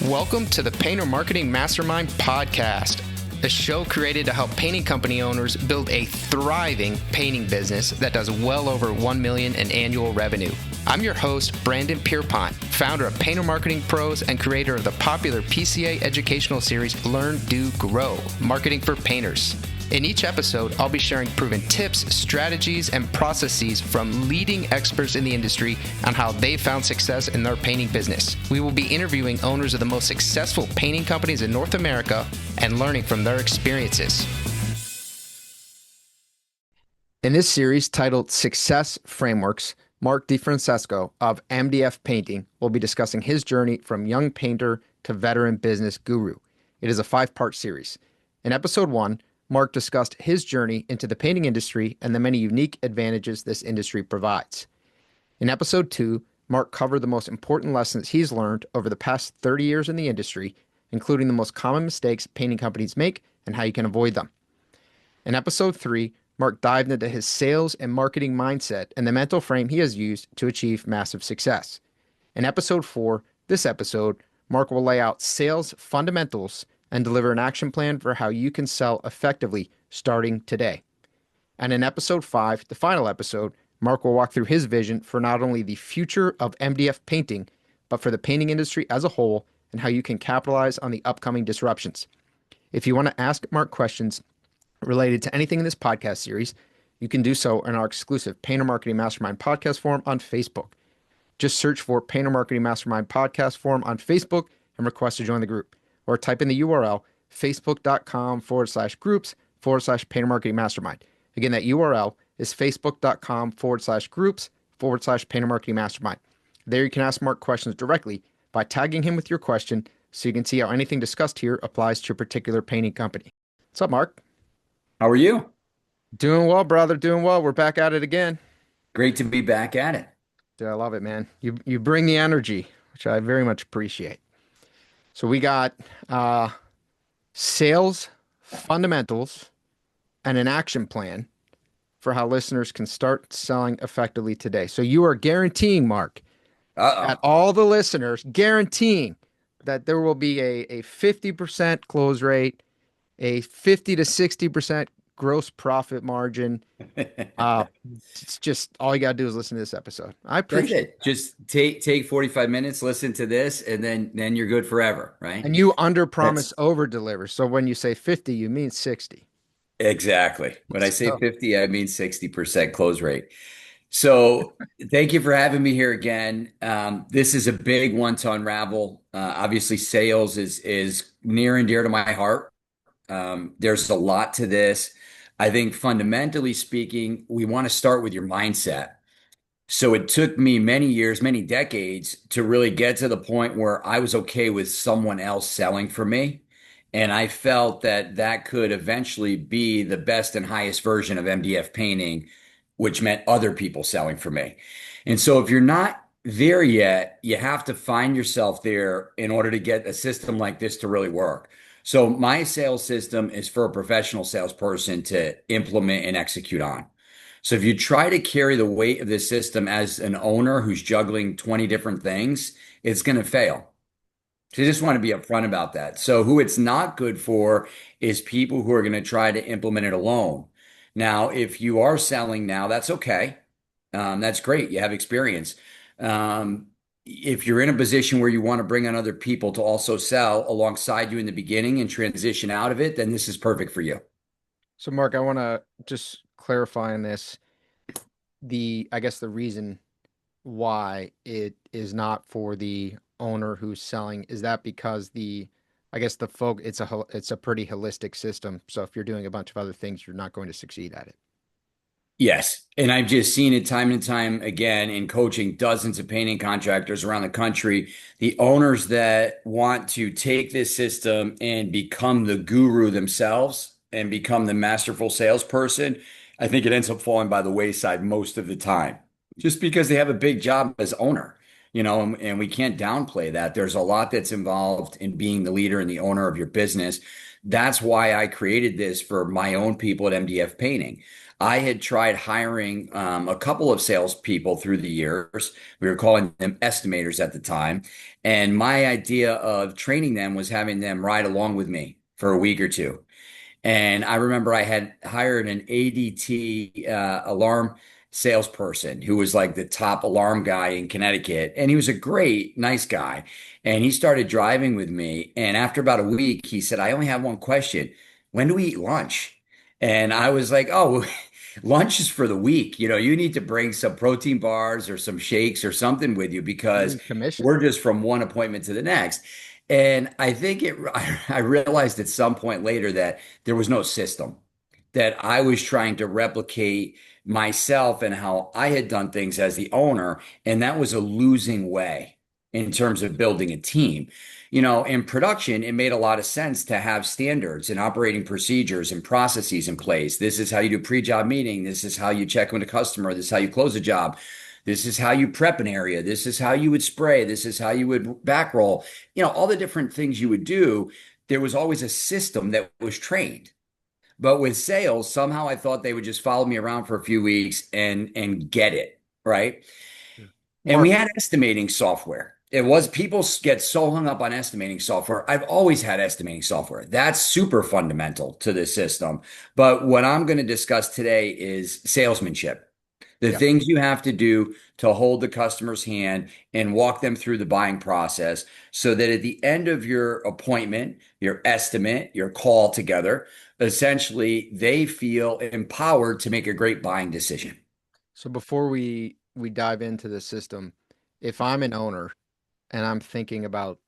Welcome to the Painter Marketing Mastermind podcast, a show created to help painting company owners build a thriving painting business that does well over $1 million in annual revenue. I'm your host, Brandon Pierpont, founder of Painter Marketing Pros and creator of the popular PCA educational series, Learn, Do, Grow, Marketing for Painters. In each episode, I'll be sharing proven tips, strategies, and processes from leading experts in the industry on how they found success in their painting business. We will be interviewing owners of the most successful painting companies in North America and learning from their experiences. In this series titled Success Frameworks, Mark DeFrancesco of MDF Painting will be discussing his journey from young painter to veteran business guru. It is a 5-part series. In episode 1, Mark discussed his journey into the painting industry and the many unique advantages this industry provides. In episode 2, Mark covered the most important lessons he's learned over the past 30 years in the industry, including the most common mistakes painting companies make and how you can avoid them. In episode 3, Mark dived into his sales and marketing mindset and the mental frame he has used to achieve massive success. In episode 4, this episode, Mark will lay out sales fundamentals and deliver an action plan for how you can sell effectively starting today. And in episode 5, the final episode, Mark will walk through his vision for not only the future of MDF painting, but for the painting industry as a whole and how you can capitalize on the upcoming disruptions. If you want to ask Mark questions related to anything in this podcast series, you can do so in our exclusive Painter Marketing Mastermind podcast forum on Facebook. Just search for Painter Marketing Mastermind podcast forum on Facebook and request to join the group. Or type in the URL, facebook.com/groups/Painter Marketing Mastermind. Again, that URL is facebook.com/groups/Painter Marketing Mastermind. There you can ask Mark questions directly by tagging him with your question so you can see how anything discussed here applies to your particular painting company. What's up, Mark? How are you? Doing well, brother. Doing well. We're back at it again. Great to be back at it. Dude, I love it, man. You bring the energy, which I very much appreciate. So we got sales fundamentals and an action plan for how listeners can start selling effectively today. So you are guaranteeing, Mark, at all the listeners, guaranteeing that there will be a 50% close rate, a 50 to 60% gross profit margin. It's just all you got to do is listen to this episode. I appreciate it. Just take 45 minutes, listen to this, and then you're good forever, right? And you under promise, over deliver. So when you say 50, you mean 60. Exactly. When I say 50, I mean 60% close rate. So thank you for having me here again. This is a big one to unravel. Obviously, sales is near and dear to my heart. There's a lot to this. I think fundamentally speaking, we want to start with your mindset. So it took me many years, many decades to really get to the point where I was okay with someone else selling for me. And I felt that that could eventually be the best and highest version of MDF painting, which meant other people selling for me. And so if you're not there yet, you have to find yourself there in order to get a system like this to really work. So my sales system is for a professional salesperson to implement and execute on. So if you try to carry the weight of this system as an owner who's juggling 20 different things, it's going to fail. So I just want to be upfront about that. So who it's not good for is people who are going to try to implement it alone. Now, if you are selling now, that's okay. That's great. You have experience. If you're in a position where you want to bring on other people to also sell alongside you in the beginning and transition out of it, then this is perfect for you. So Mark, I want to just clarify on this. I guess the reason why it is not for the owner who's selling, is that because it's a pretty holistic system. So if you're doing a bunch of other things, you're not going to succeed at it. Yes. And I've just seen it time and time again in coaching dozens of painting contractors around the country. The owners that want to take this system and become the guru themselves and become the masterful salesperson, I think it ends up falling by the wayside most of the time, just because they have a big job as owner, and we can't downplay that. There's a lot that's involved in being the leader and the owner of your business. That's why I created this for my own people at MDF Painting. I had tried hiring a couple of salespeople through the years. We were calling them estimators at the time. And my idea of training them was having them ride along with me for a week or two. And I remember I had hired an ADT alarm salesperson who was like the top alarm guy in Connecticut. And he was a great, nice guy. And he started driving with me. And after about a week, he said, I only have one question. When do we eat lunch? And I was like, oh, lunch is for the week. You need to bring some protein bars or some shakes or something with you because Commission. we're just from one appointment to the next. And I think I realized at some point later that there was no system, that I was trying to replicate myself and how I had done things as the owner. And that was a losing way in terms of building a team. In production, it made a lot of sense to have standards and operating procedures and processes in place. This is how you do pre-job meeting. This is how you check with a customer. This is how you close a job. This is how you prep an area. This is how you would spray. This is how you would back roll. All the different things you would do. There was always a system that was trained. But with sales, somehow I thought they would just follow me around for a few weeks and get it, right? And we Mark, had estimating software. It was people get so hung up on estimating software. I've always had estimating software. That's super fundamental to the system. But what I'm going to discuss today is salesmanship. The yeah. things you have to do to hold the customer's hand and walk them through the buying process so that at the end of your appointment, your estimate, your call together, essentially they feel empowered to make a great buying decision. So before we dive into the system, if I'm an owner and I'm thinking about,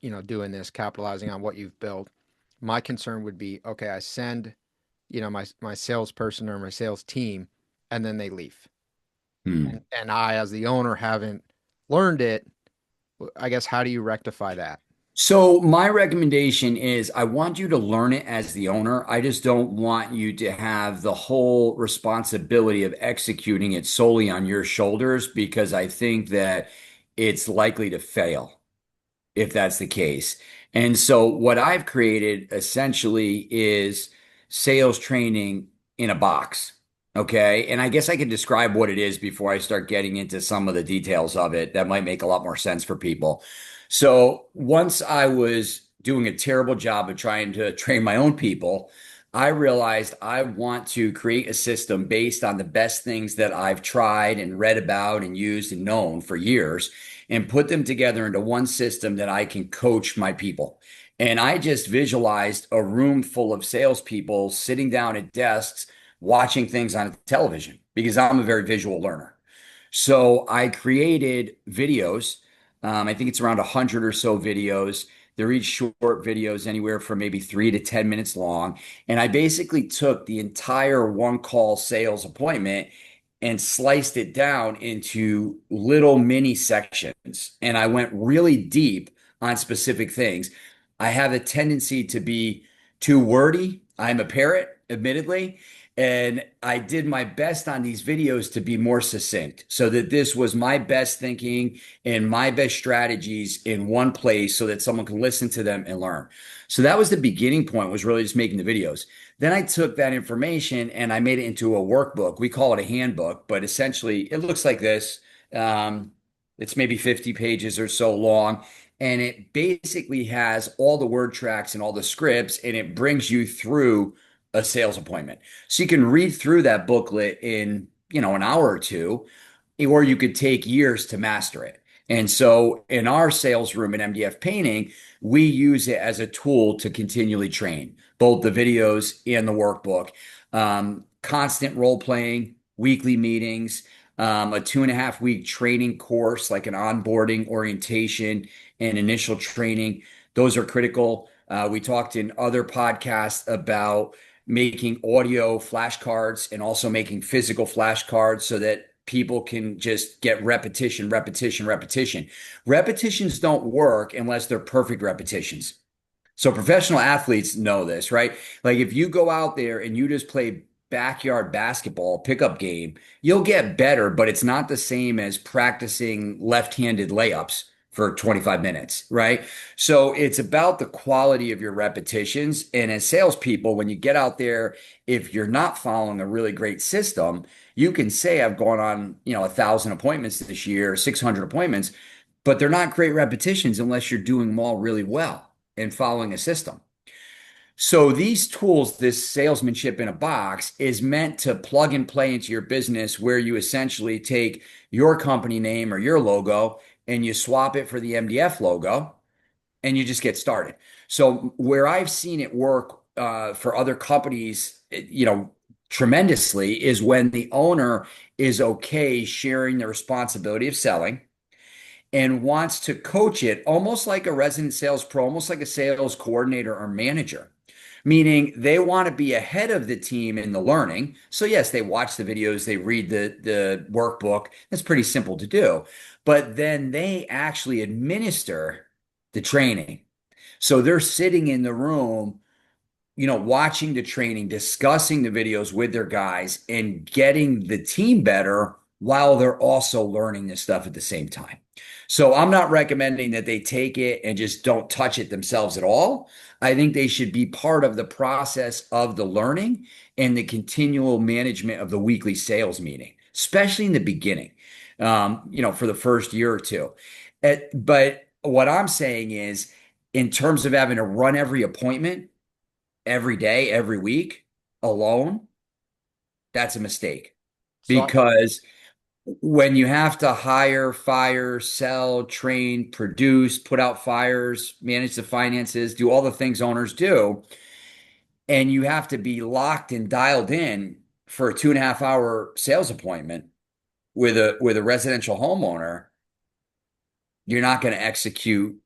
doing this, capitalizing on what you've built, my concern would be, okay, I send, my salesperson or my sales team, and then they leave. Hmm. And I, as the owner, haven't learned it. I guess, how do you rectify that? So my recommendation is I want you to learn it as the owner. I just don't want you to have the whole responsibility of executing it solely on your shoulders because I think that it's likely to fail if that's the case. And so what I've created essentially is sales training in a box. Okay. And I guess I could describe what it is before I start getting into some of the details of it. That might make a lot more sense for people. So once I was doing a terrible job of trying to train my own people, I realized I want to create a system based on the best things that I've tried and read about and used and known for years and put them together into one system that I can coach my people. And I just visualized a room full of salespeople sitting down at desks watching things on television because I'm a very visual learner. So I created videos. I think it's around 100 or so videos. They're each short videos, anywhere from maybe 3 to 10 minutes long. And I basically took the entire one call sales appointment and sliced it down into little mini sections. And I went really deep on specific things. I have a tendency to be too wordy. I'm a parrot, admittedly. And I did my best on these videos to be more succinct so that this was my best thinking and my best strategies in one place so that someone can listen to them and learn. So that was the beginning point, was really just making the videos. Then I took that information and I made it into a workbook. We call it a handbook, but essentially it looks like this. It's maybe 50 pages or so long. And it basically has all the word tracks and all the scripts, and it brings you through a sales appointment. So you can read through that booklet in, an hour or two, or you could take years to master it. And so in our sales room at MDF Painting, we use it as a tool to continually train both the videos and the workbook. Constant role playing, weekly meetings, a 2.5 week training course, like an onboarding orientation and initial training. Those are critical. We talked in other podcasts about making audio flashcards and also making physical flashcards so that people can just get repetition, repetition, repetition. Repetitions don't work unless they're perfect repetitions. So professional athletes know this, right? Like if you go out there and you just play backyard basketball pickup game, you'll get better, but it's not the same as practicing left-handed layups for 25 minutes, right? So it's about the quality of your repetitions. And as salespeople, when you get out there, if you're not following a really great system, you can say, I've gone on, 1,000 appointments this year, 600 appointments, but they're not great repetitions unless you're doing them all really well and following a system. So these tools, this salesmanship in a box, is meant to plug and play into your business where you essentially take your company name or your logo and you swap it for the MDF logo and you just get started. So where I've seen it work for other companies, tremendously is when the owner is okay sharing the responsibility of selling and wants to coach it almost like a resident sales pro, almost like a sales coordinator or manager, meaning they want to be ahead of the team in the learning. So yes, they watch the videos, they read the workbook. That's pretty simple to do. But then they actually administer the training. So they're sitting in the room, watching the training, discussing the videos with their guys and getting the team better while they're also learning this stuff at the same time. So I'm not recommending that they take it and just don't touch it themselves at all. I think they should be part of the process of the learning and the continual management of the weekly sales meeting, especially in the beginning, for the first year or two. But what I'm saying is, in terms of having to run every appointment every day, every week alone, that's a mistake. So Because when you have to hire, fire, sell, train, produce, put out fires, manage the finances, do all the things owners do, and you have to be locked and dialed in for a 2.5 hour sales appointment with a residential homeowner, you're not going to execute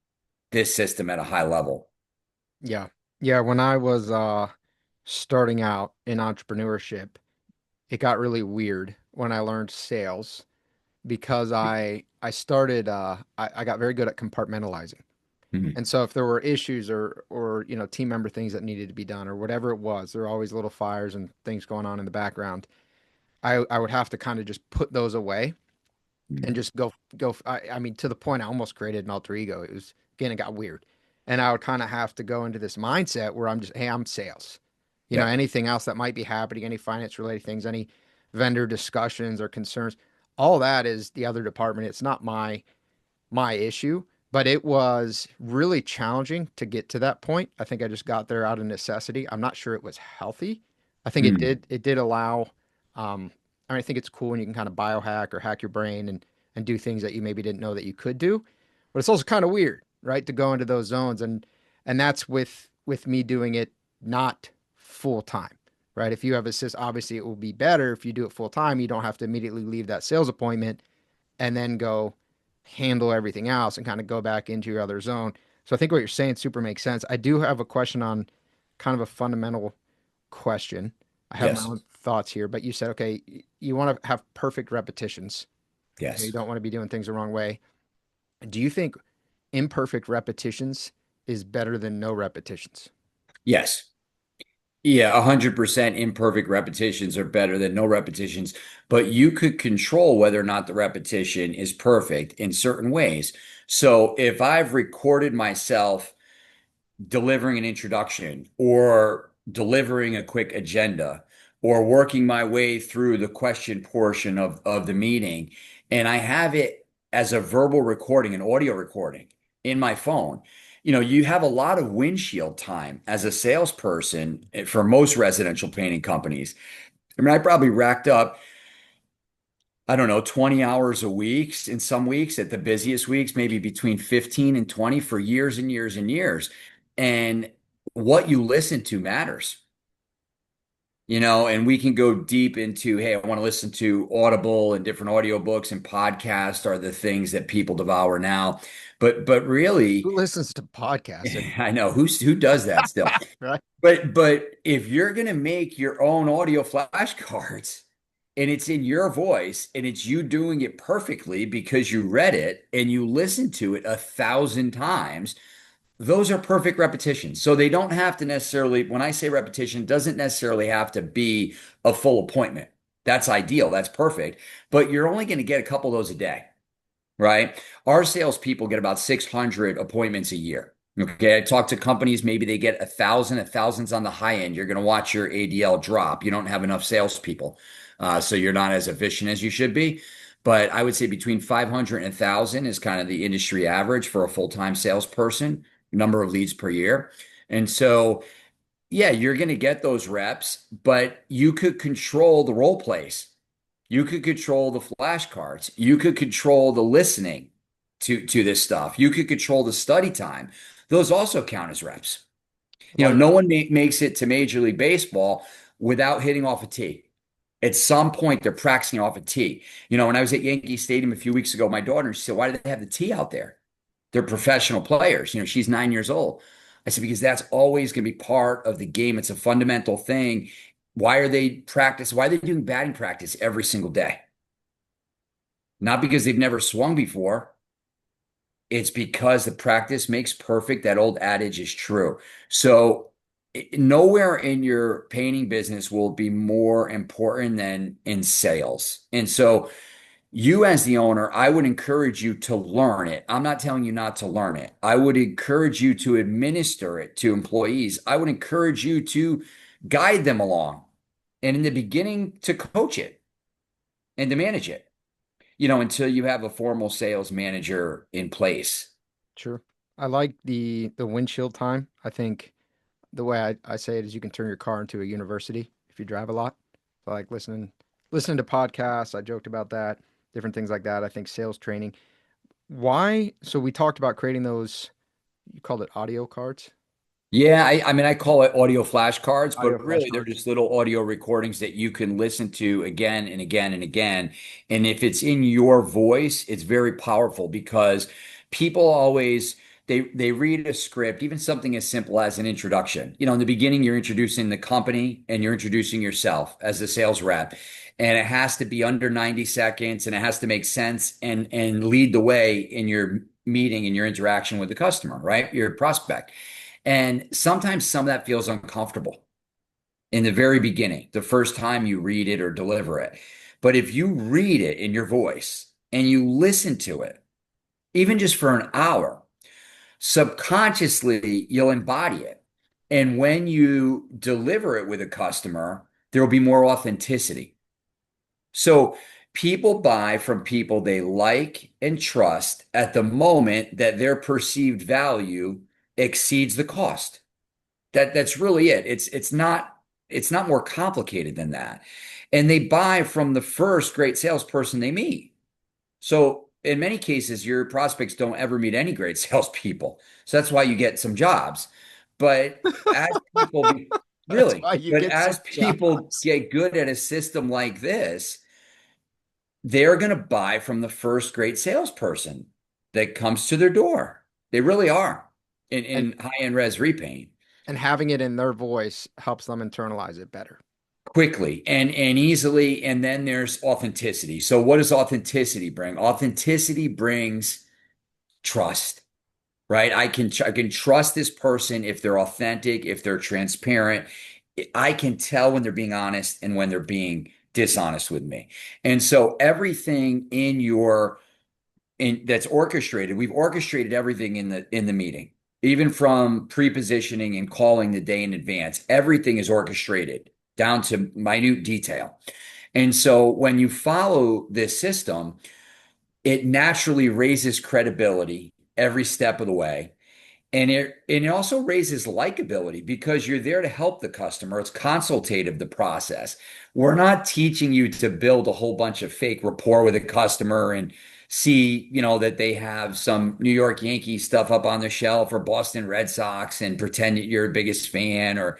this system at a high level. yeah. Yeah, when I was starting out in entrepreneurship, it got really weird when I learned sales because I started I got very good at compartmentalizing. Mhm. And so if there were issues or team member things that needed to be done or whatever it was, there were always little fires and things going on in the background. I would have to kind of just put those away and just go. I mean, to the point I almost created an alter ego. It was again, it got weird, and I would kind of have to go into this mindset where I'm just, hey, I'm sales. Yeah. Anything else that might be happening, any finance related things, any vendor discussions or concerns, all that is the other department. It's not my issue, but it was really challenging to get to that point. I think I just got there out of necessity. I'm not sure it was healthy. I think Mm. it did allow I think it's cool when you can kind of biohack or hack your brain and do things that you maybe didn't know that you could do. But it's also kind of weird, right? To go into those zones and that's with me doing it not full time. Right. If you have assist, obviously it will be better if you do it full time. You don't have to immediately leave that sales appointment and then go handle everything else and kind of go back into your other zone. So I think what you're saying super makes sense. I do have a question on kind of a fundamental question. I have my Yes. own thoughts here, but you said, okay, you want to have perfect repetitions. You Yes. don't want to be doing things the wrong way. Do you think imperfect repetitions is better than no repetitions? Yes. Yeah, 100% imperfect repetitions are better than no repetitions, but you could control whether or not the repetition is perfect in certain ways. So if I've recorded myself delivering an introduction or delivering a quick agenda or working my way through the question portion of the meeting, and I have it as a verbal recording, an audio recording in my phone. You have a lot of windshield time as a salesperson for most residential painting companies. I mean, I probably racked up, I don't know, 20 hours a week in some weeks, at the busiest weeks, maybe between 15 and 20 for years and years and years. And what you listen to matters, and we can go deep into, hey, I want to listen to Audible and different audiobooks and podcasts are the things that people devour now. But really, Who listens to podcasts I know who does that still. right? But if you're gonna make your own audio flashcards and it's in your voice and it's you doing it perfectly because you read it and you listen to it 1,000 times, those are perfect repetitions. So they don't have to necessarily, when I say repetition, it doesn't necessarily have to be a full appointment. That's ideal. That's perfect. But you're only going to get a couple of those a day. right? Our salespeople get about 600 appointments a year. Okay, I talk to companies, maybe they get 1,000, 1,000's on the high end. You're going to watch your ADL drop. You don't have enough salespeople. So you're not as efficient as you should be. But I would say between 500 and 1,000 is kind of the industry average for a full-time salesperson, number of leads per year. And so, yeah, you're going to get those reps, but you could control the role plays. You could control the flashcards. You could control the listening to this stuff. You could control the study time. Those also count as reps. I like No one makes it to Major League Baseball without hitting off a tee. At some point, they're practicing off a tee. When I was at Yankee Stadium a few weeks ago, my daughter, she said, "Why do they have the tee out there? They're professional players." She's 9 years old. I said, "Because that's always going to be part of the game. It's a fundamental thing. Why are they practice? Why are they doing batting practice every single day? Not because they've never swung before. It's because the practice makes perfect. That old adage is true. So nowhere in your painting business will be more important than in sales. And so you as the owner, I would encourage you to learn it. I'm not telling you not to learn it. I would encourage you to administer it to employees. I would encourage you to guide them along. And in the beginning, to coach it and to manage it, until you have a formal sales manager in place. Sure. I like the windshield time. I think the way I say it is you can turn your car into a university if you drive a lot. So like listening to podcasts. I joked about that, different things like that. I think sales training. Why? So we talked about creating those, you called it audio cards, Yeah, I mean, I call it audio flashcards, audio but really they're flashcards. just little audio recordings that you can listen to again and again and again. And if it's in your voice, it's very powerful because people always they read a script, even something as simple as an introduction. In the beginning, you're introducing the company and you're introducing yourself as the sales rep. And it has to be under 90 seconds and it has to make sense and lead the way in your meeting and your interaction with the customer, right? Your prospect. And sometimes some of that feels uncomfortable in the very beginning, the first time you read it or deliver it. But if you read it in your voice and you listen to it, even just for an hour, subconsciously you'll embody it. And when you deliver it with a customer, there will be more authenticity. So people buy from people they like and trust at the moment that their perceived value exceeds the cost. That's really it. It's not more complicated than that. And they buy from the first great salesperson they meet. So in many cases, your prospects don't ever meet any great salespeople. So that's why you get some jobs. But as people That's really, why you but get some as people jobs. get good at a system like this, they're going to buy from the first great salesperson that comes to their door. They really are in, And in high-end res repaint and having it in their voice helps them internalize it better. quickly and easily. And then there's authenticity. So what does authenticity bring? Authenticity brings trust, right? I can trust this person if they're authentic, if they're transparent. I can tell when they're being honest and when they're being dishonest with me. And so everything in that's orchestrated. We've orchestrated everything in the meeting, even from pre-positioning and calling the day in advance. Everything is orchestrated down to minute detail. And so when you follow this system, it naturally raises credibility every step of the way. And it also raises likability because you're there to help the customer. It's consultative, the process. We're not teaching you to build a whole bunch of fake rapport with a customer and see, that they have some New York Yankees stuff up on the shelf or Boston Red Sox and pretend that you're a biggest fan or,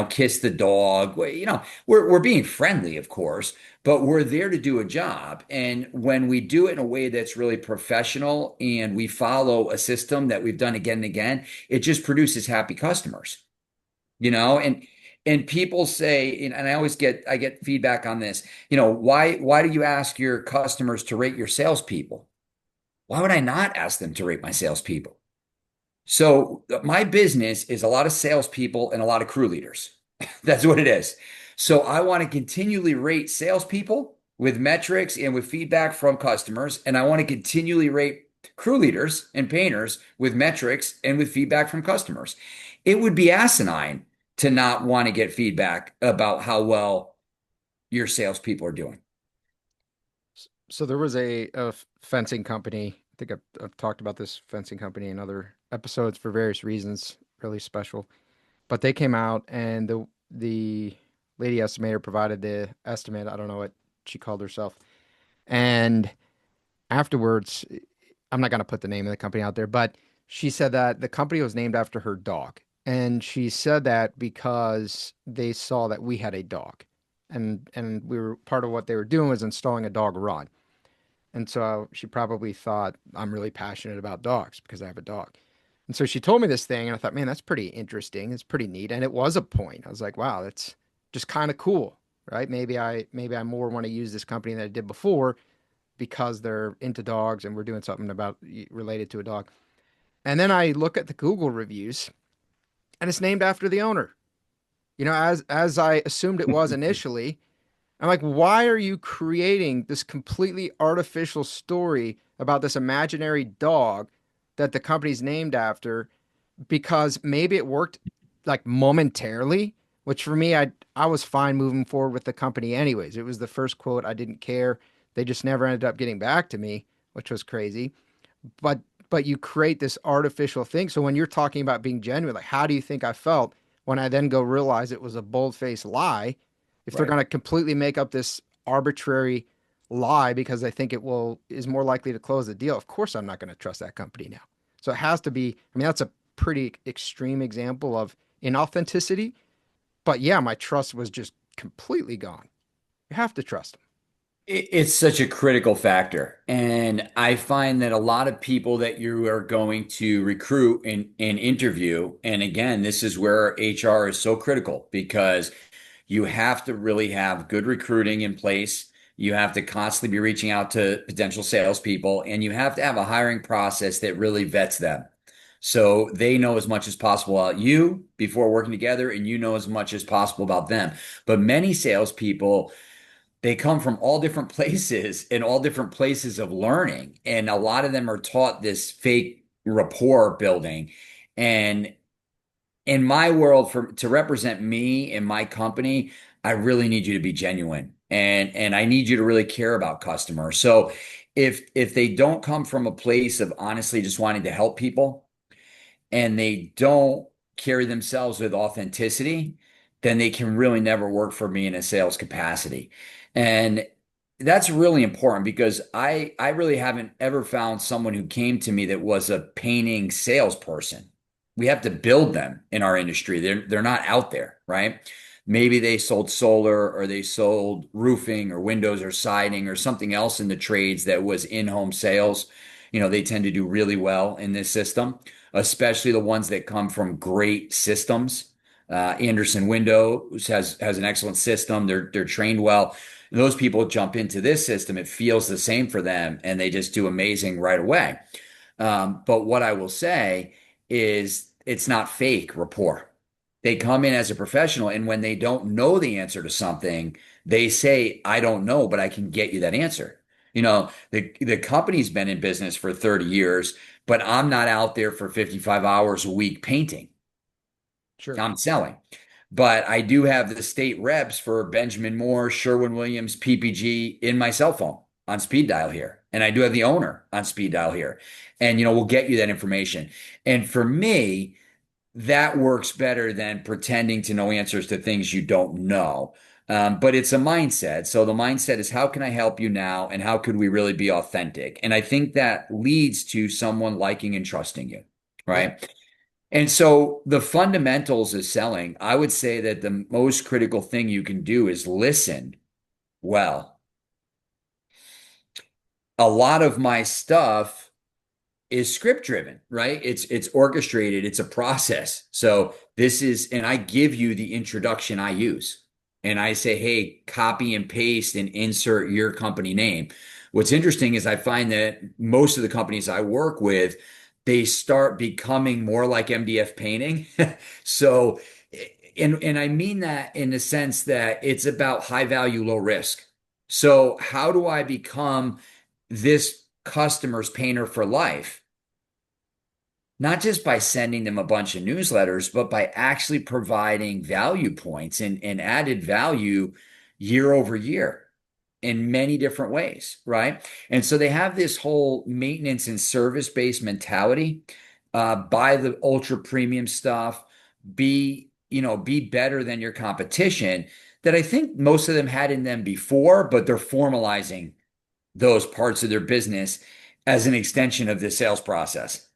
kiss the dog. Well, we're being friendly, of course, but we're there to do a job. And when we do it in a way that's really professional and we follow a system that we've done again and again, it just produces happy customers, and people say, and I get feedback on this, why do you ask your customers to rate your salespeople? Why would I not ask them to rate my salespeople? So my business is a lot of salespeople and a lot of crew leaders. That's what it is. So I want to continually rate salespeople with metrics and with feedback from customers. And I want to continually rate crew leaders and painters with metrics and with feedback from customers. It would be asinine to not want to get feedback about how well your salespeople are doing. So there was a fencing company. I think I've talked about this fencing company in other episodes for various reasons, really special. But they came out and the lady estimator provided the estimate. I don't know what she called herself. And afterwards, I'm not going to put the name of the company out there, but she said that the company was named after her dog. And she said that because they saw that we had a dog. And we were part of what they were doing was installing a dog rod. And so she probably thought I'm really passionate about dogs because I have a dog. And so she told me this thing, and I thought, man, that's pretty interesting. It's pretty neat. And it was a point. I was like, wow, that's just kind of cool, right? Maybe I more want to use this company than I did before because they're into dogs and we're doing something about related to a dog. And then I look at the Google reviews and it's named after the owner. As I assumed it was initially. I'm like, why are you creating this completely artificial story about this imaginary dog that the company's named after? Because maybe it worked like momentarily, which for me, I was fine moving forward with the company anyways. It was the first quote. I didn't care. They just never ended up getting back to me, which was crazy. But but you create this artificial thing. So when you're talking about being genuine, like how do you think I felt when I then go realize it was a bold-faced lie? If they're Right. going to completely make up this arbitrary lie because they think it will is more likely to close the deal, of course I'm not going to trust that company now. So it has to be, I mean, that's a pretty extreme example of inauthenticity. But yeah, my trust was just completely gone. You have to trust them. It's such a critical factor. And I find that a lot of people that you are going to recruit and interview, and again, this is where HR is so critical because you have to really have good recruiting in place. You have to constantly be reaching out to potential salespeople, and you have to have a hiring process that really vets them. So they know as much as possible about you before working together, and you know as much as possible about them. But many salespeople, they come from all different places and all different places of learning. And a lot of them are taught this fake rapport building. And in my world, for to represent me and my company, I really need you to be genuine and I need you to really care about customers. So if they don't come from a place of honestly just wanting to help people, and they don't carry themselves with authenticity, then they can really never work for me in a sales capacity. And that's really important because I really haven't ever found someone who came to me that was a painting salesperson. We have to build them in our industry. They're not out there, right? Maybe they sold solar or they sold roofing or windows or siding or something else in the trades that was in-home sales. They tend to do really well in this system, especially the ones that come from great systems. Anderson Windows has an excellent system. They're trained well. Those people jump into this system. It feels the same for them, and they just do amazing right away. But what I will say is it's not fake rapport. They come in as a professional, and when they don't know the answer to something, they say, I don't know, but I can get you that answer. The company's been in business for 30 years, but I'm not out there for 55 hours a week painting. Sure. I'm selling. But I do have the state reps for Benjamin Moore, Sherwin-Williams, PPG in my cell phone on speed dial here. And I do have the owner on speed dial here. And, we'll get you that information. And for me, that works better than pretending to know answers to things you don't know. But it's a mindset. So the mindset is how can I help you now? And how could we really be authentic? And I think that leads to someone liking and trusting you, Yeah. right? And so the fundamentals of selling, I would say that the most critical thing you can do is listen well. A lot of my stuff is script driven, right? It's orchestrated, it's a process. So and I give you the introduction I use. And I say, hey, copy and paste and insert your company name. What's interesting is I find that most of the companies I work with, they start becoming more like MDF painting. So, and I mean that in the sense that it's about high value, low risk. So how do I become this customer's painter for life? Not just by sending them a bunch of newsletters, but by actually providing value points and added value year over year in many different ways, right? And so they have this whole maintenance and service-based mentality. Buy the ultra premium stuff, be better than your competition, that I think most of them had in them before, but they're formalizing those parts of their business as an extension of the sales process,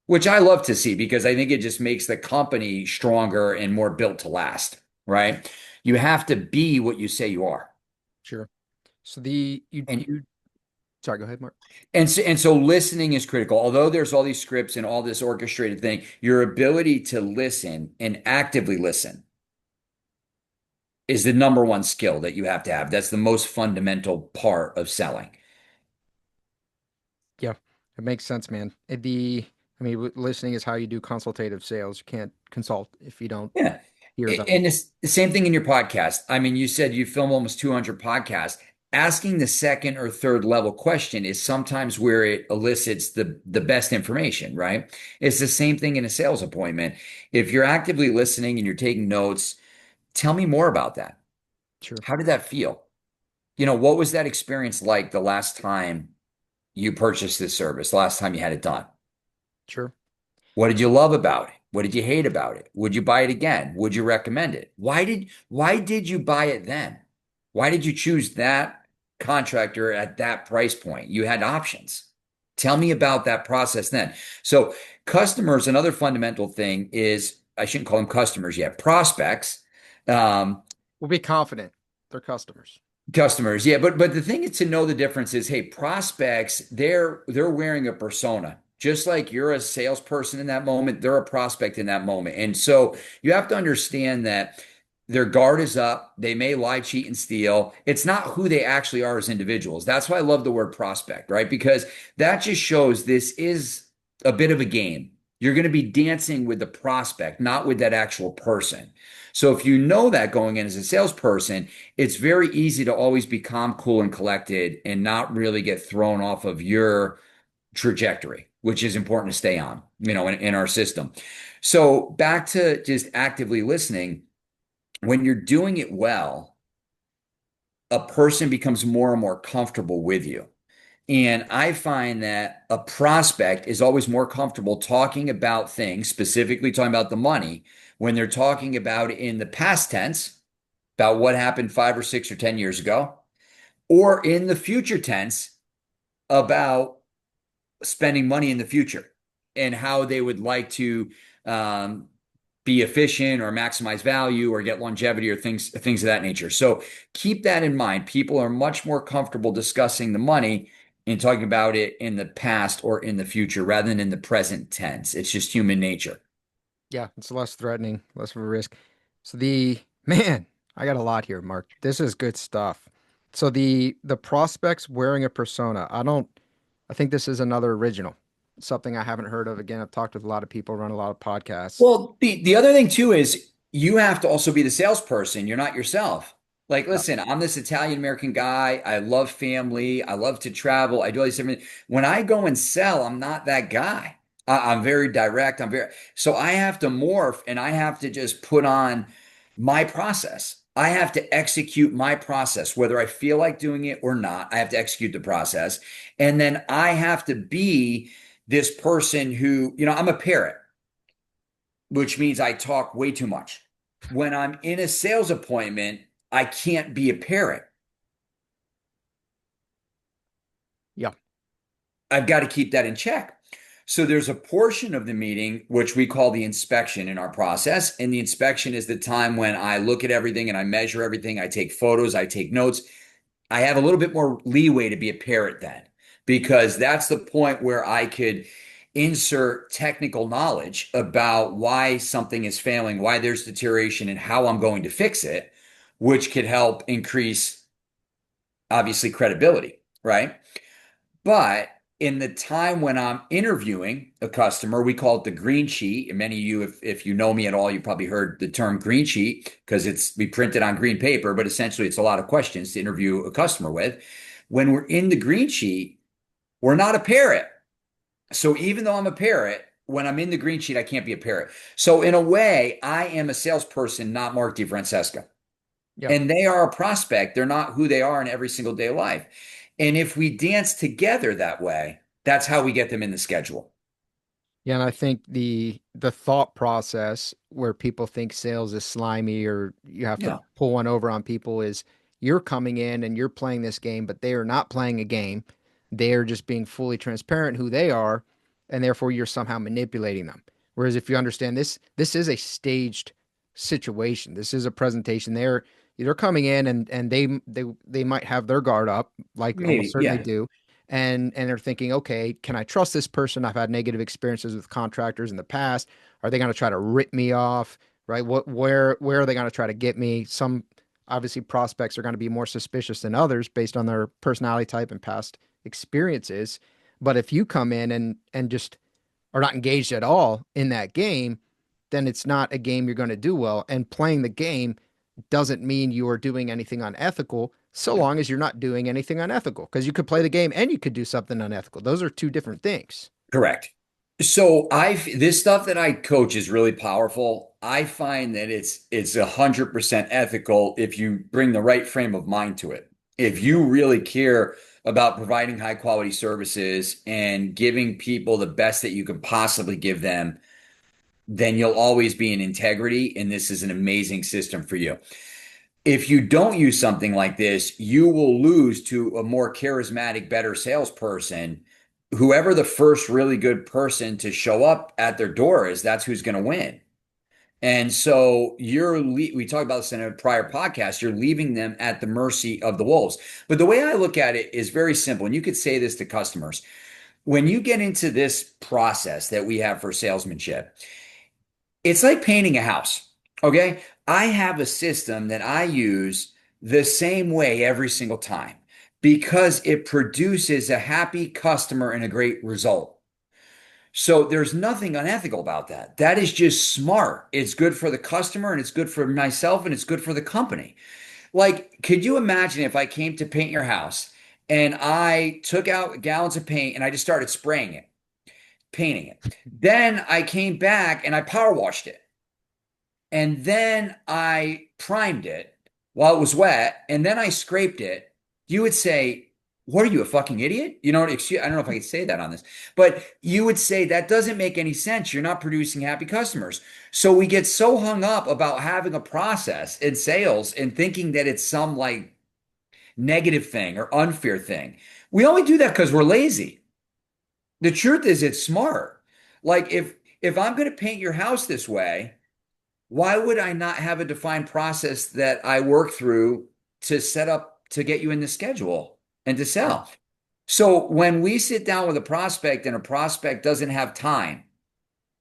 which I love to see because I think it just makes the company stronger and more built to last, right? You have to be what you say you are. Sure. So the And you sorry, go ahead, Mark. and so listening is critical. Although there's all these scripts and all this orchestrated thing, your ability to listen and actively listen is the number one skill that you have to have. That's the most fundamental part of selling. Yeah, it makes sense, man. Listening is how you do consultative sales. You can't consult if you don't Yeah. hear them. And it's the same thing in your podcast. I mean, you said you film almost 200 podcasts. Asking the second or third level question is sometimes where it elicits the best information, right? It's the same thing in a sales appointment. If you're actively listening and you're taking notes, tell me more about that. Sure, How did that feel? What was that experience like the last time you purchased this service, the last time you had it done? sure, What did you love about it? What did you hate about it? Would you buy it again? Would you recommend it? Why did you buy it then? Why did you choose that contractor at that price point? You had options. Tell me about that process then. So customers, another fundamental thing is I shouldn't call them customers yet, prospects. Um, we'll be confident. They're customers. Customers, yeah, but the thing is to know the difference is, hey, prospects, they're wearing a persona. Just like you're a salesperson in that moment, they're a prospect in that moment. And so you have to understand that their guard is up. They may lie, cheat, and steal. It's not who they actually are as individuals. That's why I love the word prospect, right? Because that just shows this is a bit of a game. You're going to be dancing with the prospect, not with that actual person. So if you know that going in as a salesperson, it's very easy to always be calm, cool, and collected and not really get thrown off of your trajectory, which is important to stay on, in our system. So back to just actively listening, when you're doing it well, a person becomes more and more comfortable with you. And I find that a prospect is always more comfortable talking about things, specifically talking about the money, when they're talking about it in the past tense, about what happened 5 or 6 or 10 years ago, or in the future tense about spending money in the future and how they would like to um, be efficient or maximize value or get longevity or things of that nature. So keep that in mind. People are much more comfortable discussing the money and talking about it in the past or in the future rather than in the present tense. It's just human nature. Yeah, it's less threatening, less of a risk. So the man, I got a lot here, Mark. This is good stuff. So the prospects wearing a persona. I think this is another original. Something I haven't heard of. Again, I've talked with a lot of people, run a lot of podcasts. Well, the other thing too is you have to also be the salesperson. You're not yourself. Like, Yeah, listen, I'm this Italian American guy. I love family. I love to travel. I do all these different. When I go and sell, I'm not that guy. I'm very direct. So I have to morph and I have to just put on my process. I have to execute my process, whether I feel like doing it or not. I have to execute the process. And then I have to be this person who, I'm a parrot, which means I talk way too much. When I'm in a sales appointment, I can't be a parrot. yeah, I've got to keep that in check. So there's a portion of the meeting which we call the inspection in our process. And the inspection is the time when I look at everything and I measure everything. I take photos, I take notes. I have a little bit more leeway to be a parrot then, because that's the point where I could insert technical knowledge about why something is failing, why there's deterioration, and how I'm going to fix it, which could help increase, obviously, credibility, right? But in the time when I'm interviewing a customer, we call it the green sheet. And many of you, if you know me at all, you probably heard the term green sheet because we printed on green paper, but essentially it's a lot of questions to interview a customer with. When we're in the green sheet, we're not a parrot. So even though I'm a parrot, when I'm in the green sheet, I can't be a parrot. So in a way, I am a salesperson, not Mark DeFrancesco. Yep. And they are a prospect. They're not who they are in every single day of life. And if we dance together that way, that's how we get them in the schedule. Yeah, and I think the thought process where people think sales is slimy or you have to Yeah, pull one over on people is you're coming in and you're playing this game, but they are not playing a game. They are just being fully transparent who they are, and therefore you're somehow manipulating them. Whereas if you understand this is a staged situation. This is a presentation. They're coming in and they might have their guard up, like almost maybe. certainly Yeah, do, and they're thinking, okay, can I trust this person? I've had negative experiences with contractors in the past. Are they going to try to rip me off? Right? Where are they going to try to get me? Some obviously prospects are going to be more suspicious than others based on their personality type and past experiences. But if you come in and just are not engaged at all in that game, then it's not a game you're going to do well. And playing the game doesn't mean you are doing anything unethical so yeah, long as you're not doing anything unethical because you could play the game and you could do something unethical. Those are two different things. correct. So this stuff that I coach is really powerful. I find that it's 100% ethical if you bring the right frame of mind to it. If you really care about providing high quality services and giving people the best that you can possibly give them, then you'll always be in integrity, and this is an amazing system for you. If you don't use something like this, you will lose to a more charismatic, better salesperson. Whoever the first really good person to show up at their door is, that's who's going to win. And so we talked about this in a prior podcast, you're leaving them at the mercy of the wolves. But the way I look at it is very simple. And you could say this to customers. When you get into this process that we have for salesmanship, it's like painting a house. Okay. I have a system that I use the same way every single time because it produces a happy customer and a great result. So there's nothing unethical about that. That is just smart. It's good for the customer and it's good for myself and it's good for the company. Like, could you imagine if I came to paint your house and I took out gallons of paint and I just started spraying it, painting it? Then I came back and I power washed it. And then I primed it while it was wet, and then I scraped it. You would say, "What are you, a fucking idiot?" You know, excuse, I don't know if I could say that on this, but you would say that doesn't make any sense. You're not producing happy customers. So we get so hung up about having a process in sales and thinking that it's some like negative thing or unfair thing. We only do that because we're lazy. The truth is, it's smart. Like if I'm going to paint your house this way, why would I not have a defined process that I work through to set up to get you in the schedule and to Sure. sell? So when we sit down with a prospect and a prospect doesn't have time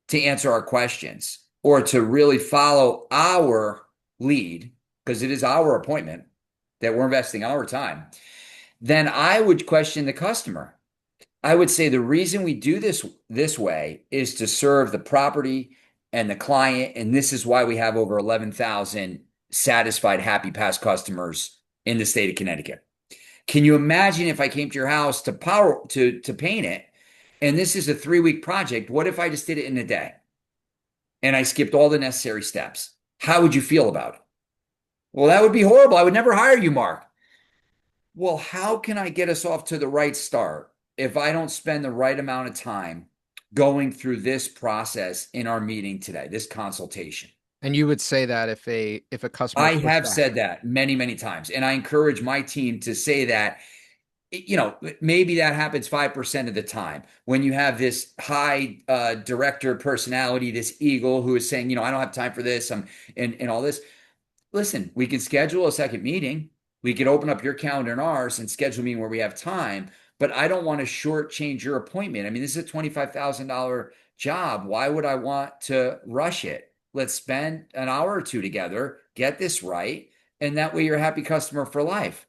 to answer our questions or to really follow our lead, because it is our appointment that we're investing our time, then I would question the customer. I would say the reason we do this way is to serve the property and the client, and this is why we have over 11,000 satisfied, happy past customers in the state of Connecticut. Can you imagine if I came to your house to paint it, and this is a 3-week project? What if I just did it in a day and I skipped all the necessary steps? How would you feel about it? Well, that would be horrible. I would never hire you, Mark. Well, how can I get us off to the right start if I don't spend the right amount of time going through this process in our meeting today, this consultation? And you would say that if a customer I pushed have back. said that many, many times, and I encourage my team to say that. Maybe that happens 5% of the time when you have this high director personality, this eagle who is saying, I don't have time for this, and all this. Listen, we can schedule a second meeting. We could open up your calendar and ours and schedule a meeting where we have time. But I don't want to shortchange your appointment. I mean, this is a $25,000 job. Why would I want to rush it? Let's spend an hour or two together, get this right, and that way you're a happy customer for life.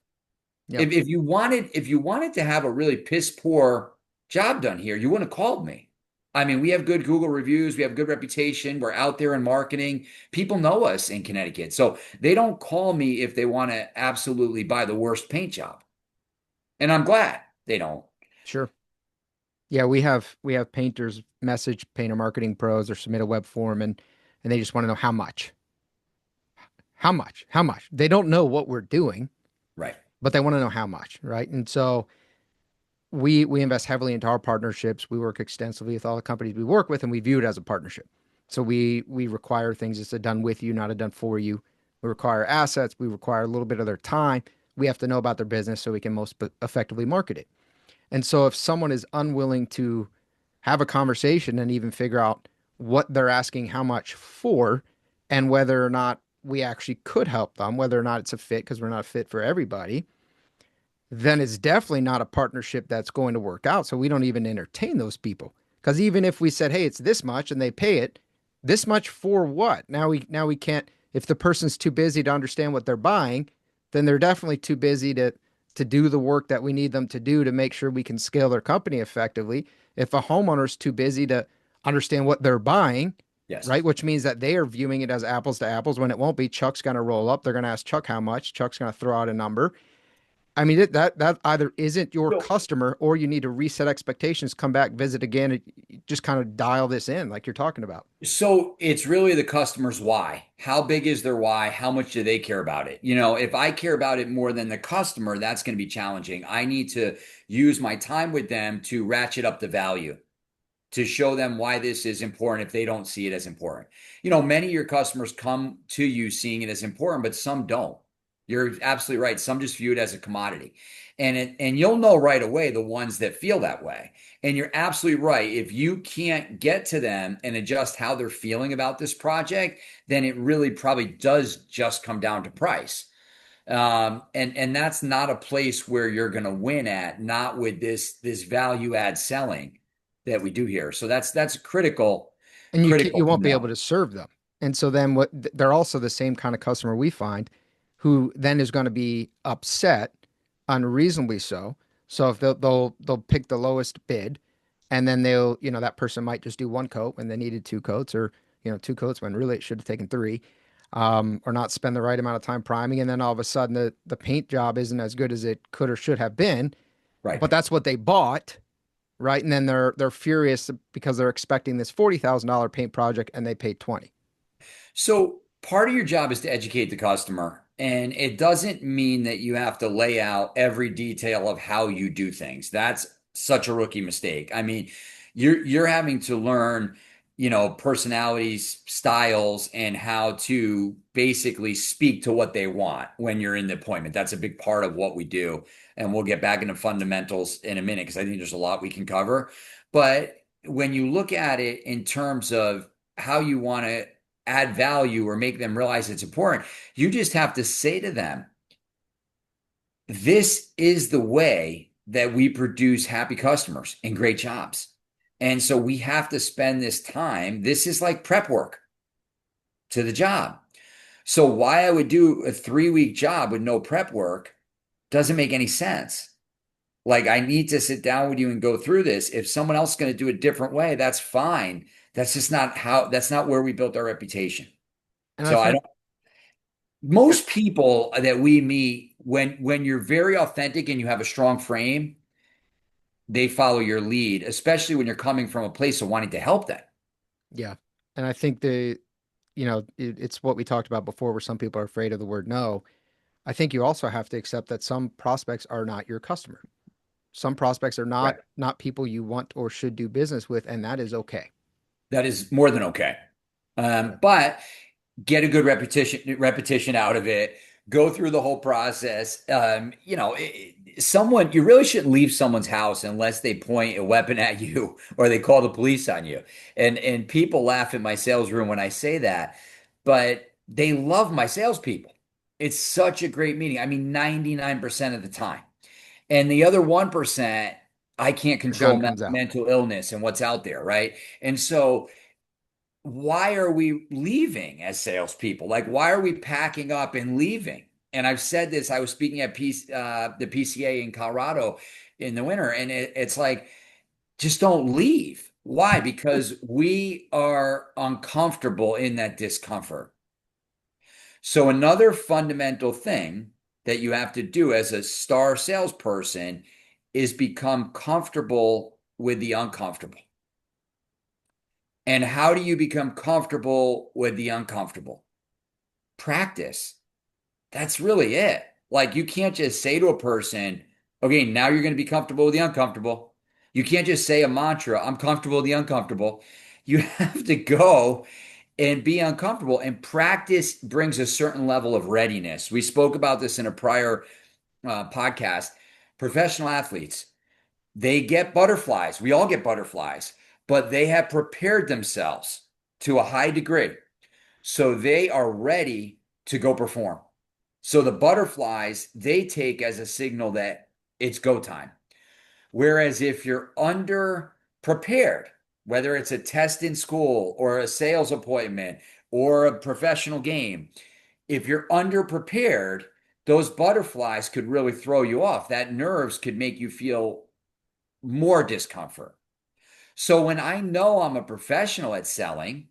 Yep. If you wanted to have a really piss poor job done here, you wouldn't have called me. I mean, we have good Google reviews, we have good reputation, we're out there in marketing. People know us in Connecticut. So they don't call me if they want to absolutely buy the worst paint job. And I'm glad they don't. Sure. Yeah, we have painters message painter marketing pros or submit a web form and they just want to know how much. How much? How much? They don't know what we're doing, Right. but they want to know how much, right? And so we invest heavily into our partnerships. We work extensively with all the companies we work with, and we view it as a partnership. So we require things that's a done with you, not a done for you. We require assets. We require a little bit of their time. We have to know about their business so we can most effectively market it. And so if someone is unwilling to have a conversation and even figure out what they're asking how much for and whether or not we actually could help them, whether or not it's a fit, because we're not a fit for everybody, then it's definitely not a partnership that's going to work out. So we don't even entertain those people. Because even if we said, hey, it's this much and they pay it, this much for what? Now we can't, if the person's too busy to understand what they're buying, then they're definitely too busy to do the work that we need them to do to make sure we can scale their company effectively. If a homeowner's too busy to understand what they're buying, Yes. right? Which means that they are viewing it as apples to apples when it won't be. Chuck's going to roll up. They're going to ask Chuck how much. Chuck's going to throw out a number. I mean, that either isn't your So, customer or you need to reset expectations, come back, visit again, and just kind of dial this in like you're talking about. so it's really the customer's why. How big is their why? How much do they care about it? If I care about it more than the customer, that's going to be challenging. I need to use my time with them to ratchet up the value, to show them why this is important if they don't see it as important. Many of your customers come to you seeing it as important, but some don't. You're absolutely right. Some just view it as a commodity. And you'll know right away the ones that feel that way. And you're absolutely right. If you can't get to them and adjust how they're feeling about this project, then it really probably does just come down to price. And that's not a place where you're going to win at, not with this value add selling that we do here. So that's And you critical to won't be able know. to serve them. And so then they're also the same kind of customer we find who then is going to be upset, unreasonably so. So if they'll pick the lowest bid and then that person might just do one coat when they needed two coats or, two coats when really it should have taken three. Or not spend the right amount of time priming, and then all of a sudden the paint job isn't as good as it could or should have been, Right. but that's what they bought, right? And then they're furious because they're expecting this $40,000 paint project and they paid 20. So part of your job is to educate the customer. And it doesn't mean that you have to lay out every detail of how you do things. That's such a rookie mistake. I mean, you're having to learn, personalities, styles, and how to basically speak to what they want when you're in the appointment. That's a big part of what we do. And we'll get back into fundamentals in a minute because I think there's a lot we can cover. But when you look at it in terms of how you want to add value or make them realize it's important, you just have to say to them, this is the way that we produce happy customers and great jobs. And so we have to spend this time. This is like prep work to the job. So why I would do a 3-week job with no prep work doesn't make any sense. Like, I need to sit down with you and go through this. If someone else is going to do it a different way, that's fine. That's not where we built our reputation. And I So I think, don't, most people that we meet, when you're very authentic and you have a strong frame, they follow your lead, especially when you're coming from a place of wanting to help them. yeah. And I think it's what we talked about before where some people are afraid of the word no. I think you also have to accept that some prospects are not your customer. Some prospects are not Correct. not people you want or should do business with, and that is okay. That is more than okay. Yeah. But get a good repetition out of it. Go through the whole process. Someone, you really shouldn't leave someone's house unless they point a weapon at you or they call the police on you. And people laugh in my sales room when I say that, but they love my salespeople. It's such a great meeting. I mean, 99% of the time. And the other 1%, I can't The gun control comes out. mental illness and what's out there, right? And so why are we leaving as salespeople? Like, why are we packing up and leaving? And I've said this. I was speaking at the PCA in Colorado in the winter, and it's like just don't leave. Why? Because we are uncomfortable in that discomfort. So, another fundamental thing that you have to do as a star salesperson is become comfortable with the uncomfortable. And how do you become comfortable with the uncomfortable? Practice. That's really it. Like, you can't just say to a person, okay, now you're going to be comfortable with the uncomfortable. You can't just say a mantra, I'm comfortable with the uncomfortable. You have to go and be uncomfortable. And practice brings a certain level of readiness. We spoke about this in a prior podcast. Professional athletes, they get butterflies. We all get butterflies, but they have prepared themselves to a high degree. So they are ready to go perform. So the butterflies, they take as a signal that it's go time. Whereas if you're under prepared, whether it's a test in school or a sales appointment or a professional game, if you're under prepared, those butterflies could really throw you off. That nerves could make you feel more discomfort. So when I know I'm a professional at selling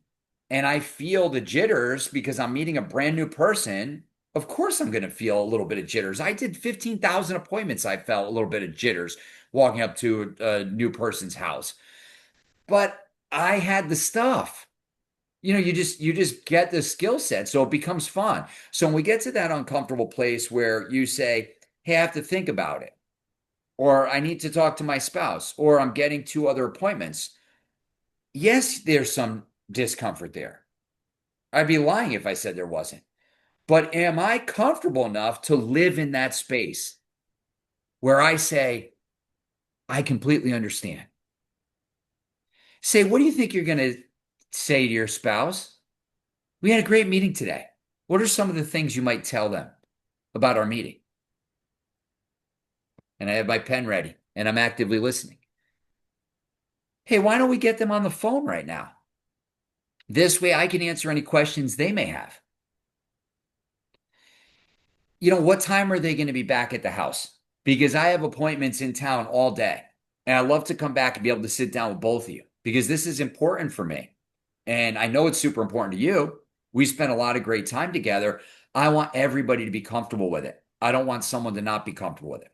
and I feel the jitters because I'm meeting a brand new person, of course I'm going to feel a little bit of jitters. I did 15,000 appointments. I felt a little bit of jitters walking up to a new person's house. But I had the stuff. You just get the skill set, so it becomes fun. So when we get to that uncomfortable place where you say, "Hey, I have to think about it," or "I need to talk to my spouse," or "I'm getting two other appointments." Yes, there's some discomfort there. I'd be lying if I said there wasn't. But am I comfortable enough to live in that space where I say, I completely understand? Say, what do you think you're going to say to your spouse? We had a great meeting today. What are some of the things you might tell them about our meeting? And I have my pen ready and I'm actively listening. Hey, why don't we get them on the phone right now? This way I can answer any questions they may have. What time are they going to be back at the house? Because I have appointments in town all day. And I love to come back and be able to sit down with both of you because this is important for me. And I know it's super important to you. We spent a lot of great time together. I want everybody to be comfortable with it. I don't want someone to not be comfortable with it.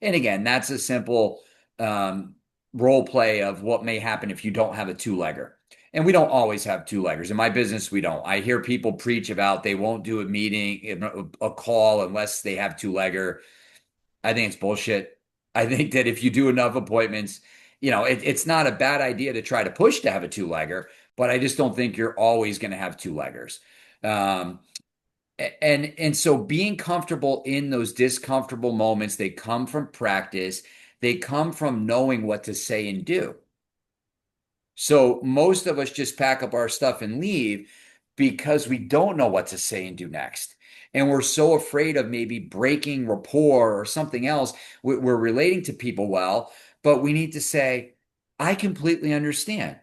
And again, that's a simple role play of what may happen if you don't have a two-legger. And we don't always have two-leggers. In my business, we don't. I hear people preach about they won't do a meeting, a call unless they have two-legger. I think it's bullshit. I think that if you do enough appointments, it's not a bad idea to try to push to have a two-legger, but I just don't think you're always going to have two-leggers. And so being comfortable in those discomfortable moments, they come from practice. They come from knowing what to say and do. So most of us just pack up our stuff and leave because we don't know what to say and do next. And we're so afraid of maybe breaking rapport or something else. We're relating to people well, but we need to say, I completely understand,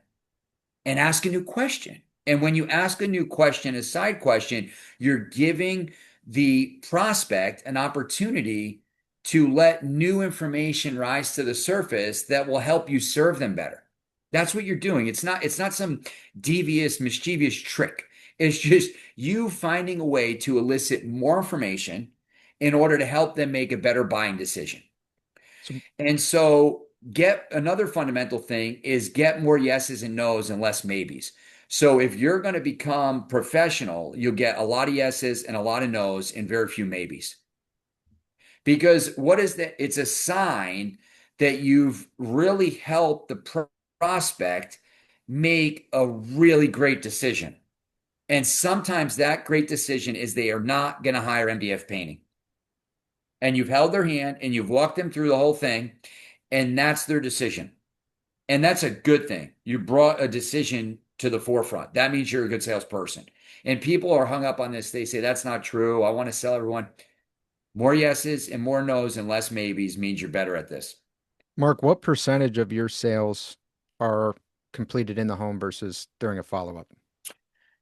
and ask a new question. And when you ask a new question, a side question, you're giving the prospect an opportunity to let new information rise to the surface that will help you serve them better. That's what you're doing. It's not some devious, mischievous trick. It's just you finding a way to elicit more information in order to help them make a better buying decision. So, And so get another fundamental thing is get more yeses and nos and less maybes. So if you're going to become professional, you'll get a lot of yeses and a lot of nos and very few maybes. Because what is that? It's a sign that you've really helped the prospect make a really great decision. And sometimes that great decision is they are not going to hire MDF painting. And you've held their hand and you've walked them through the whole thing, and that's their decision. And that's a good thing. You brought a decision to the forefront. That means you're a good salesperson. And people are hung up on this. They say, that's not true. I want to sell everyone. More yeses and more nos and less maybes means you're better at this. Mark, what percentage of your sales are completed in the home versus during a follow-up?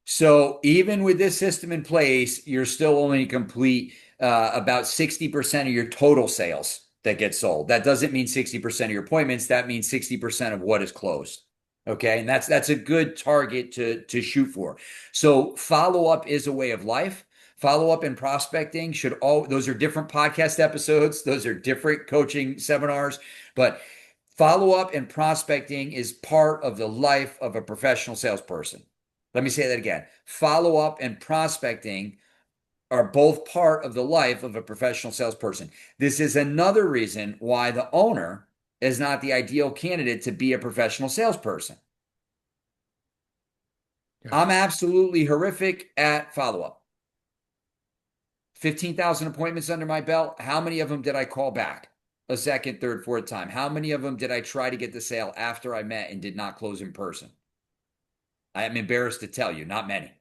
So even with this system in place, you're still only complete about 60% of your total sales that gets sold. That doesn't mean 60% of your appointments. That means 60% of what is closed. Okay. And that's a good target to shoot for. So follow up is a way of life. Follow up and prospecting should all, those are different podcast episodes. Those are different coaching seminars, but follow up and prospecting is part of the life of a professional salesperson. Let me say that again. Follow up and prospecting are both part of the life of a professional salesperson. This is another reason why the owner is not the ideal candidate to be a professional salesperson. Yeah. I'm absolutely horrific at follow up. 15,000 appointments under my belt. How many of them did I call back a second, third, fourth time? How many of them did I try to get the sale after I met and did not close in person? I am embarrassed to tell you, not many.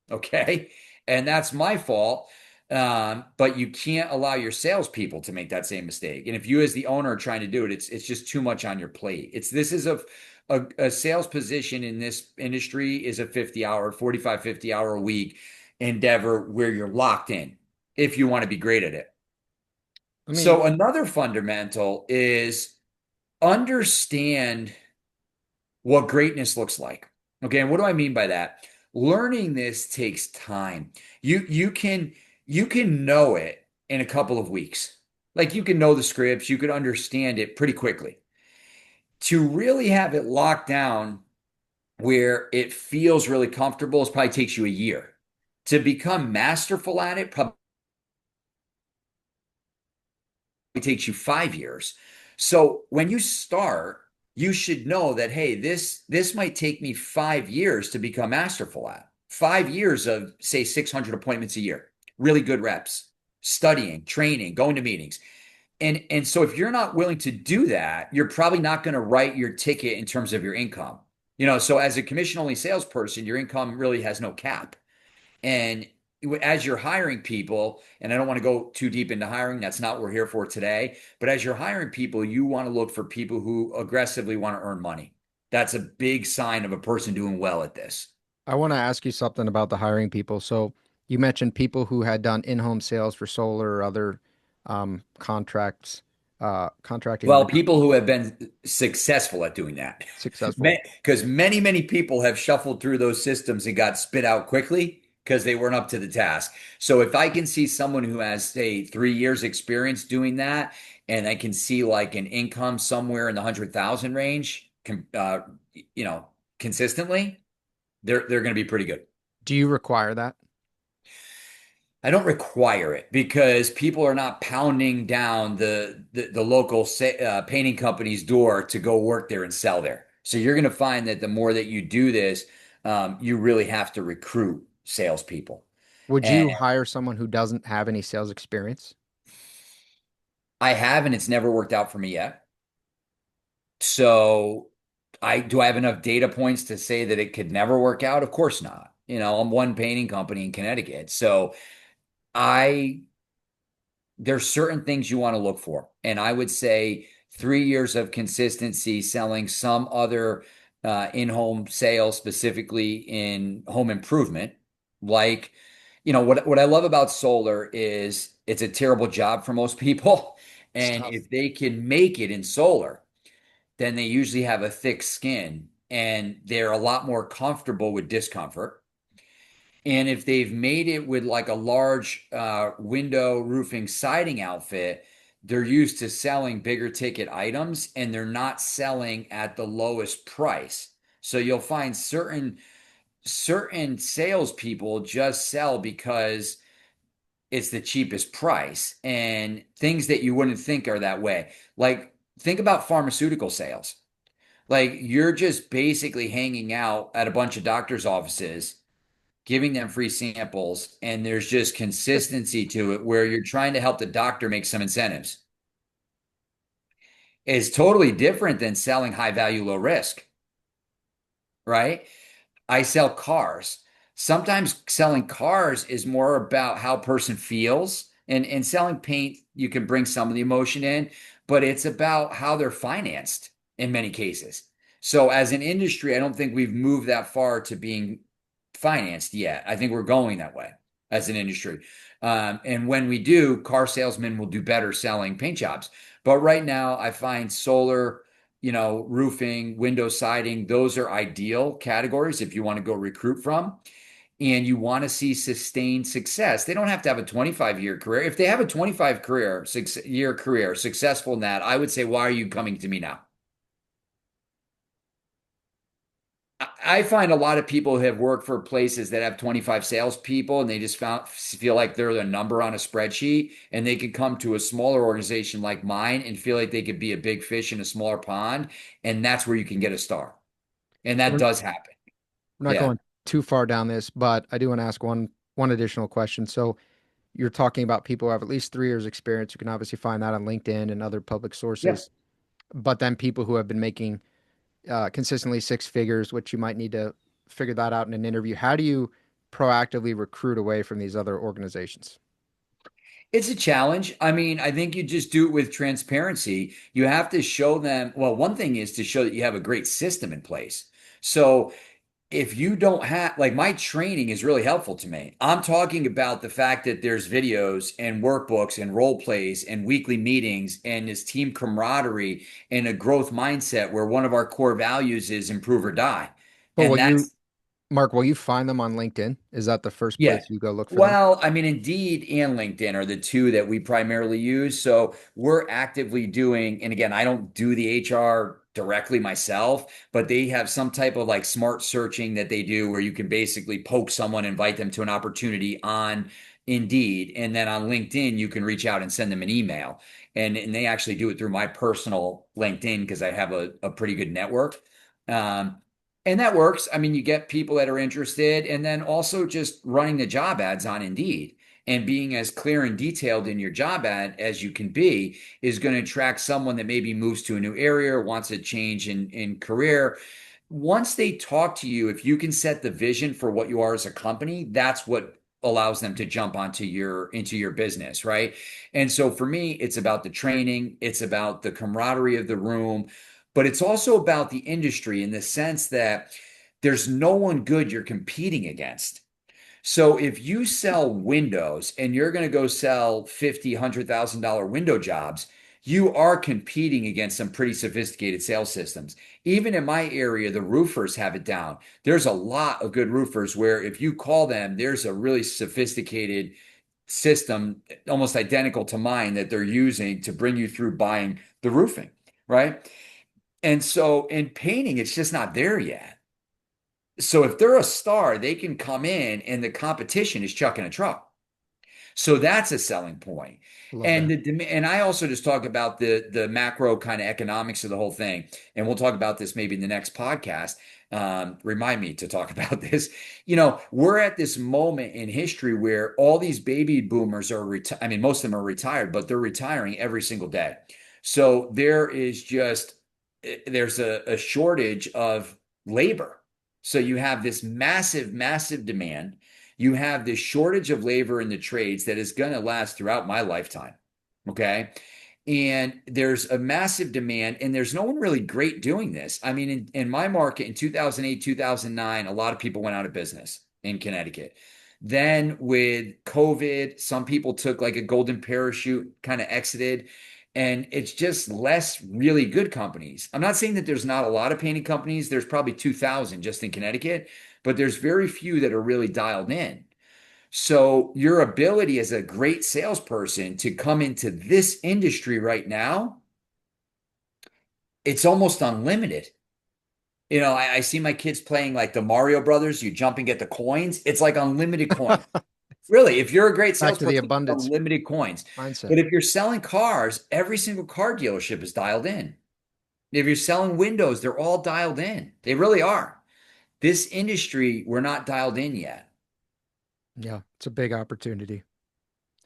Okay. And that's my fault. But you can't allow your salespeople to make that same mistake. And if you, as the owner, are trying to do it, it's just too much on your plate. This is a sales position in this industry is a 45, 50 hour a week endeavor where you're locked in if you want to be great at it. So another fundamental is understand what greatness looks like. Okay, and what do I mean by that? Learning this takes time. You can know it in a couple of weeks. Like you can know the scripts, you could understand it pretty quickly. To really have it locked down where it feels really comfortable, it probably takes you a year. To become masterful at it, probably takes you 5 years. So when you start, you should know that, hey, this might take me 5 years to become masterful at. 5 years of, say, 600 appointments a year, really good reps, studying, training, going to meetings. And so if you're not willing to do that, you're probably not going to write your ticket in terms of your income. So as a commission only salesperson, your income really has no cap. And as you're hiring people, and I don't want to go too deep into hiring, that's not what we're here for today. But as you're hiring people, you want to look for people who aggressively want to earn money. That's a big sign of a person doing well at this. I want to ask you something about the hiring people. So you mentioned people who had done in-home sales for solar or other contracting Well, people who have been successful at doing that, successful. because many people have shuffled through those systems and got spit out quickly because they weren't up to the task. So if I can see someone who has, say, 3 years experience doing that, and I can see like an income somewhere in the 100,000 range, consistently, they're going to be pretty good. Do you require that? I don't require it because people are not pounding down the local painting company's door to go work there and sell there. So you're going to find that the more that you do this, you really have to recruit salespeople. Would And you hire someone who doesn't have any sales experience? I have, and it's never worked out for me yet. So do I have enough data points to say that it could never work out? Of course not. I'm one painting company in Connecticut. So I there's certain things you want to look for. And I would say 3 years of consistency selling some other in-home sales, specifically in home improvement. Like, what I love about solar is it's a terrible job for most people. And Stuff. if they can make it in solar, then they usually have a thick skin and they're a lot more comfortable with discomfort. And if they've made it with like a large window roofing siding outfit, they're used to selling bigger ticket items and they're not selling at the lowest price. So you'll find certain salespeople just sell because it's the cheapest price and things that you wouldn't think are that way. Like think about pharmaceutical sales. Like you're just basically hanging out at a bunch of doctors' offices giving them free samples, and there's just consistency to it where you're trying to help the doctor make some incentives. It's totally different than selling high value, low risk, right? I sell cars. Sometimes selling cars is more about how a person feels. And selling paint, you can bring some of the emotion in, but it's about how they're financed in many cases. So as an industry, I don't think we've moved that far to being financed yet. I think we're going that way as an industry. And when we do, car salesmen will do better selling paint jobs. But right now, I find solar, roofing, window siding, those are ideal categories if you want to go recruit from and you want to see sustained success. They don't have to have a 25-year career. If they have a 25-year career successful in that, I would say, why are you coming to me now? I find a lot of people have worked for places that have 25 salespeople and they just feel like they're a number on a spreadsheet and they could come to a smaller organization like mine and feel like they could be a big fish in a smaller pond. And that's where you can get a star. And that We're does happen. not Yeah. going too far down this, but I do want to ask one additional question. So you're talking about people who have at least 3 years experience. You can obviously find that on LinkedIn and other public Yeah. sources, but then people who have been making consistently six figures, which you might need to figure that out in an interview. How do you proactively recruit away from these other organizations? It's a challenge. I mean, I think you just do it with transparency. You have to show them, well, one thing is to show that you have a great system in place. So if you don't have, like, my training is really helpful to me. I'm talking about the fact that there's videos and workbooks and role plays and weekly meetings and this team camaraderie and a growth mindset where one of our core values is improve or die. But And that's Mark, will you find them on LinkedIn? Is that the first Yeah. place you go look for them? Well, I mean, Indeed and LinkedIn are the two that we primarily use. So we're actively doing, and again, I don't do the HR directly myself, but they have some type of like smart searching that they do where you can basically poke someone, invite them to an opportunity on Indeed. And then on LinkedIn, you can reach out and send them an email. And they actually do it through my personal LinkedIn because I have a pretty good network. Um, and that works. I mean, you get people that are interested, and then also just running the job ads on Indeed and being as clear and detailed in your job ad as you can be is going to attract someone that maybe moves to a new area or wants a change in career. Once they talk to you, if you can set the vision for what you are as a company, that's what allows them to jump onto your into your business, right? And so for me, it's about the training, it's about the camaraderie of the room, but it's also about the industry in the sense that there's no one good you're competing against. So if you sell windows and you're going to go sell 50, $100,000 window jobs, you are competing against some pretty sophisticated sales systems. Even in my area, the roofers have it down. There's a lot of good roofers where if you call them, there's a really sophisticated system, almost identical to mine, that they're using to bring you through buying the roofing, right? And so in painting, it's just not there yet. So if they're a star, they can come in and the competition is chucking a truck. So that's a selling point. Love And that. and I also just talk about the macro kind of economics of the whole thing. And we'll talk about this maybe in the next podcast. Remind me to talk about this. We're at this moment in history where all these baby boomers are I mean, most of them are retired, but they're retiring every single day. So there's a shortage of labor. So you have this massive, massive demand. You have this shortage of labor in the trades that is going to last throughout my lifetime. Okay. And there's a massive demand, and there's no one really great doing this. I mean, in my market in 2008, 2009, a lot of people went out of business in Connecticut. Then with COVID, some people took like a golden parachute, kind of exited, and it's just less really good companies. I'm not saying that there's not a lot of painting companies. There's probably 2,000 just in Connecticut, but there's very few that are really dialed in. So your ability as a great salesperson to come into this industry right now, it's almost unlimited. I see my kids playing like the Mario Brothers. You jump and get the coins. It's like unlimited coins. Really, if you're a great Back to the salesperson, it's abundance unlimited coins. mindset. But if you're selling cars, every single car dealership is dialed in. If you're selling windows, they're all dialed in. They really are. This industry, we're not dialed in yet. Yeah, it's a big opportunity.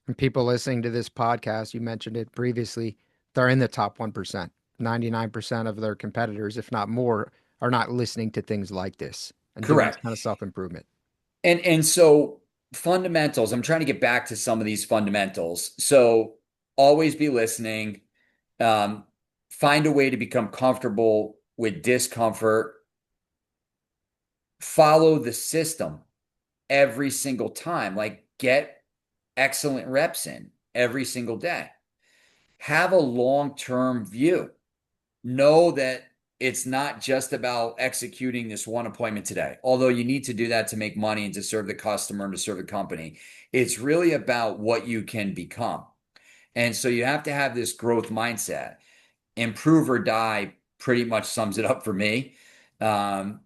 And people listening to this podcast, you mentioned it previously, they're in the top 1%. 99% of their competitors, if not more, are not listening to things like this and doing this Correct. kind of self-improvement. And so fundamentals, I'm trying to get back to some of these fundamentals. So always be listening. Um, find a way to become comfortable with discomfort. Follow the system every single time. Like get excellent reps in every single day. Have a long-term view. Know that it's not just about executing this one appointment today, although you need to do that to make money and to serve the customer and to serve the company. It's really about what you can become. And so you have to have this growth mindset. Improve or die pretty much sums it up for me. Um,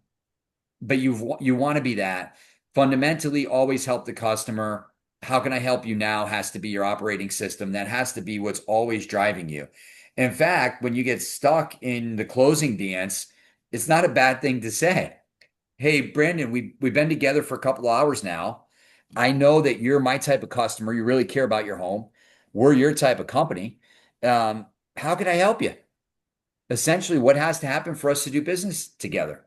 but you want to be that. Fundamentally, always help the customer. How can I help you now has to be your operating system. That has to be what's always driving you. In fact, when you get stuck in the closing dance, it's not a bad thing to say, hey, Brandon, we've been together for a couple of hours now. I know that you're my type of customer. You really care about your home. We're your type of company. How can I help you? Essentially, what has to happen for us to do business together?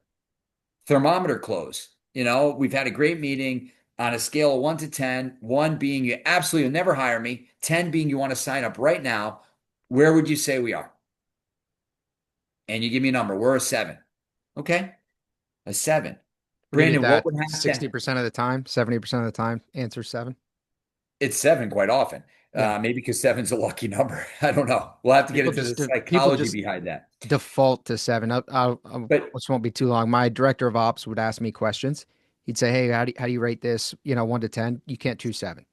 Thermometer close. We've had a great meeting on a scale of 1 to 10, 1 being you absolutely never hire me, 10 being you want to sign up right now. Where would you say we are? And you give me a number. We're a 7. Okay. A 7. What do you get Brandon, what that? would have to, 60% of the time, 70% of the time, answer 7. it's 7 quite often. Yeah. Maybe because 7's a lucky number. I don't know. We'll have to get into the People psychology just behind that. default to 7. But This won't be too long. My director of ops would ask me questions. He'd say, "Hey, how do you rate this? 1 to 10. You can't choose 7."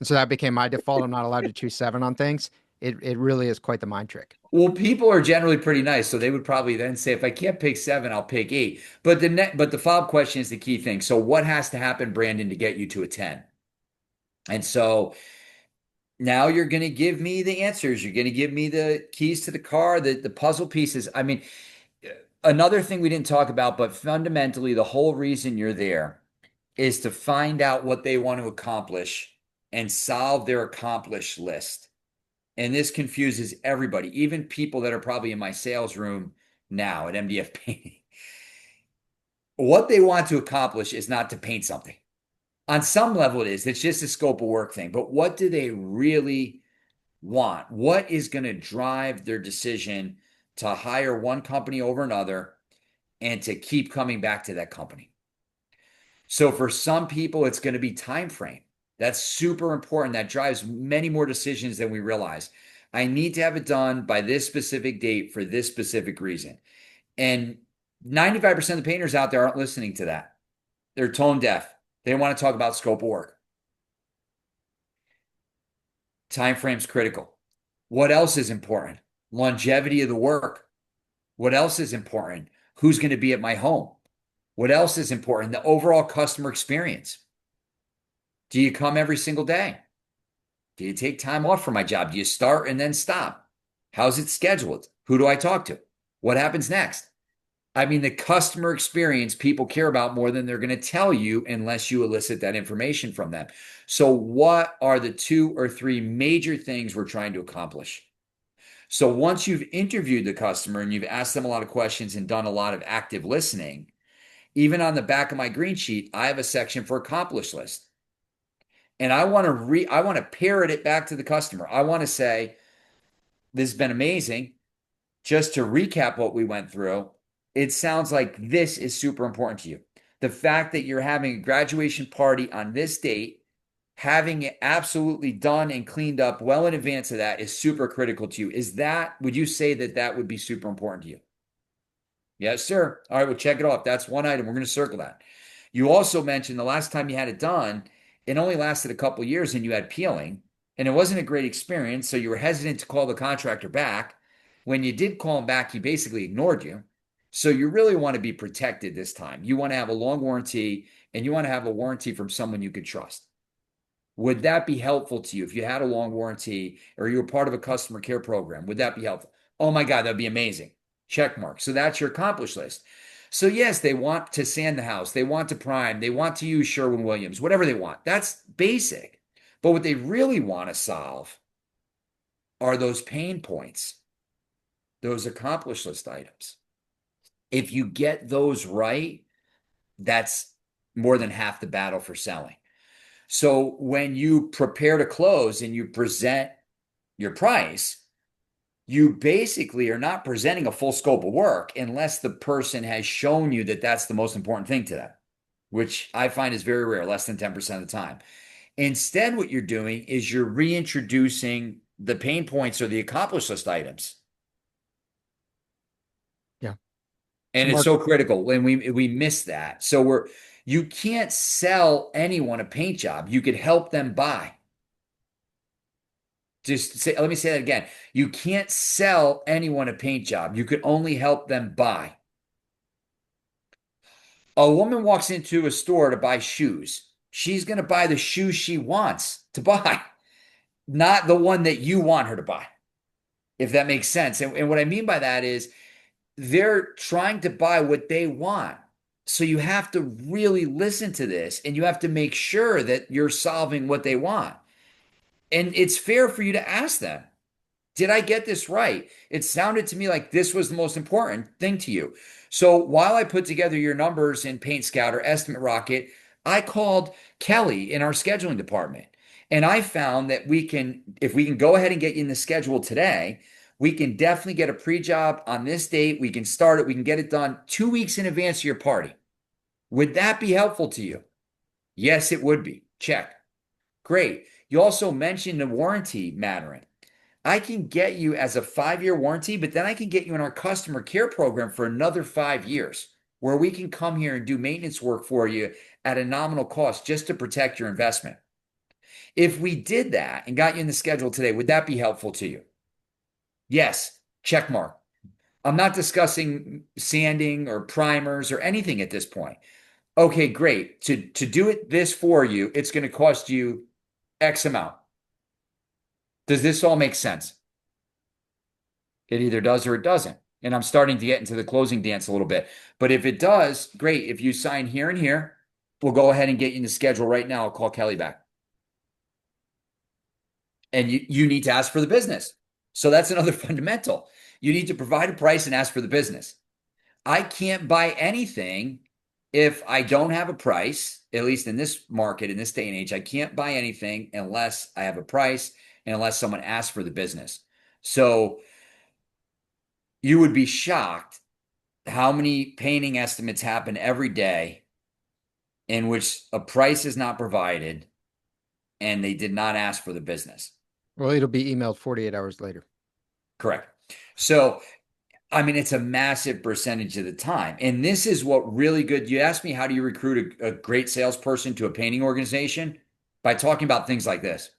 And so that became my default. I'm not allowed to choose 7 on things. It really is quite the mind trick. Well, people are generally pretty nice, so they would probably then say, if I can't pick 7, I'll pick 8. But the follow-up question is the key thing. So what has to happen, Brandon, to get you to a 10? And so now you're going to give me the answers. You're going to give me the keys to the car, the puzzle pieces. I mean, another thing we didn't talk about, but fundamentally, the whole reason you're there is to find out what they want to accomplish and solve their accomplish list. And this confuses everybody, even people that are probably in my sales room now at MDF Painting. What they want to accomplish is not to paint something. On some level, it is. It's just a scope of work thing. But what do they really want? What is going to drive their decision to hire one company over another and to keep coming back to that company? So for some people, it's going to be time frame. That's super important. That drives many more decisions than we realize. I need to have it done by this specific date for this specific reason. And 95% of the painters out there aren't listening to that. They're tone deaf. They want to talk about scope of work. Time frame's critical. What else is important? Longevity of the work. What else is important? Who's going to be at my home? What else is important? The overall customer experience. Do you come every single day? Do you take time off from my job? Do you start and then stop? How's it scheduled? Who do I talk to? What happens next? I mean, the customer experience people care about more than they're going to tell you unless you elicit that information from them. So what are the 2 or 3 major things we're trying to accomplish? So once you've interviewed the customer and you've asked them a lot of questions and done a lot of active listening, even on the back of my green sheet, I have a section for accomplish list. And I want to parrot it back to the customer. I want to say, this has been amazing. Just to recap what we went through, it sounds like this is super important to you. The fact that you're having a graduation party on this date, having it absolutely done and cleaned up well in advance of that is super critical to you. Would you say that would be super important to you? Yes, sir. All right, we'll check it off. That's one item. We're going to circle that. You also mentioned the last time you had it done, it only lasted a couple of years and you had peeling, and it wasn't a great experience. So you were hesitant to call the contractor back. When you did call him back, he basically ignored you. So you really want to be protected this time. You want to have a long warranty, and you want to have a warranty from someone you could trust. Would that be helpful to you if you had a long warranty or you were part of a customer care program? Would that be helpful? Oh my God, that'd be amazing. Check mark. So that's your accomplish list. So yes, they want to sand the house. They want to prime. They want to use Sherwin-Williams, whatever they want. That's basic. But what they really want to solve are those pain points, those accomplish list items. If you get those right, that's more than half the battle for selling. So when you prepare to close and you present your price, you basically are not presenting a full scope of work unless the person has shown you that that's the most important thing to them, which I find is very rare, less than 10% of the time. Instead, what you're doing is you're reintroducing The pain points are the accomplish list items. Yeah. So And it's Mark, so critical when we miss that. So you can't sell anyone a paint job. You could help them buy. Just say, let me say that again. You can't sell anyone a paint job. You could only help them buy. A woman walks into a store to buy shoes. She's going to buy the shoes she wants to buy, not the one that you want her to buy, if that makes sense. And what I mean by that is they're trying to buy what they want. So you have to really listen to this and you have to make sure that you're solving what they want. And it's fair for you to ask them, did I get this right? It sounded to me like this was the most important thing to you. So while I put together your numbers in Paint Scout or Estimate Rocket, I called Kelly in our scheduling department. And I found that if we can go ahead and get you in the schedule today, we can definitely get a pre-job on this date. We can start it. We can get it done 2 weeks in advance of your party. Would that be helpful to you? Yes, it would be. Check. Great. You also mentioned the warranty mattering. I can get you as a 5-year warranty, but then I can get you in our customer care program for another 5 years, where we can come here and do maintenance work for you at a nominal cost just to protect your investment. If we did that and got you in the schedule today, would that be helpful to you? Yes, check mark. I'm not discussing sanding or primers or anything at this point. Okay, great. To do this for you, it's going to cost you X amount. Does this all make sense? It either does or it doesn't. And I'm starting to get into the closing dance a little bit. But if it does, great. If you sign here and here, we'll go ahead and get you in the schedule right now. I'll call Kelly back. And you need to ask for the business. So that's another fundamental. You need to provide a price and ask for the business. I can't buy anything if I don't have a price, at least in this market, in this day and age. I can't buy anything unless I have a price and unless someone asks for the business. So you would be shocked how many painting estimates happen every day in which a price is not provided and they did not ask for the business. well, it'll be emailed 48 hours later. Correct. So, I mean, it's a massive percentage of the time. And this is what really good. You asked me, how do you recruit a great salesperson to a painting organization? By talking about things like this.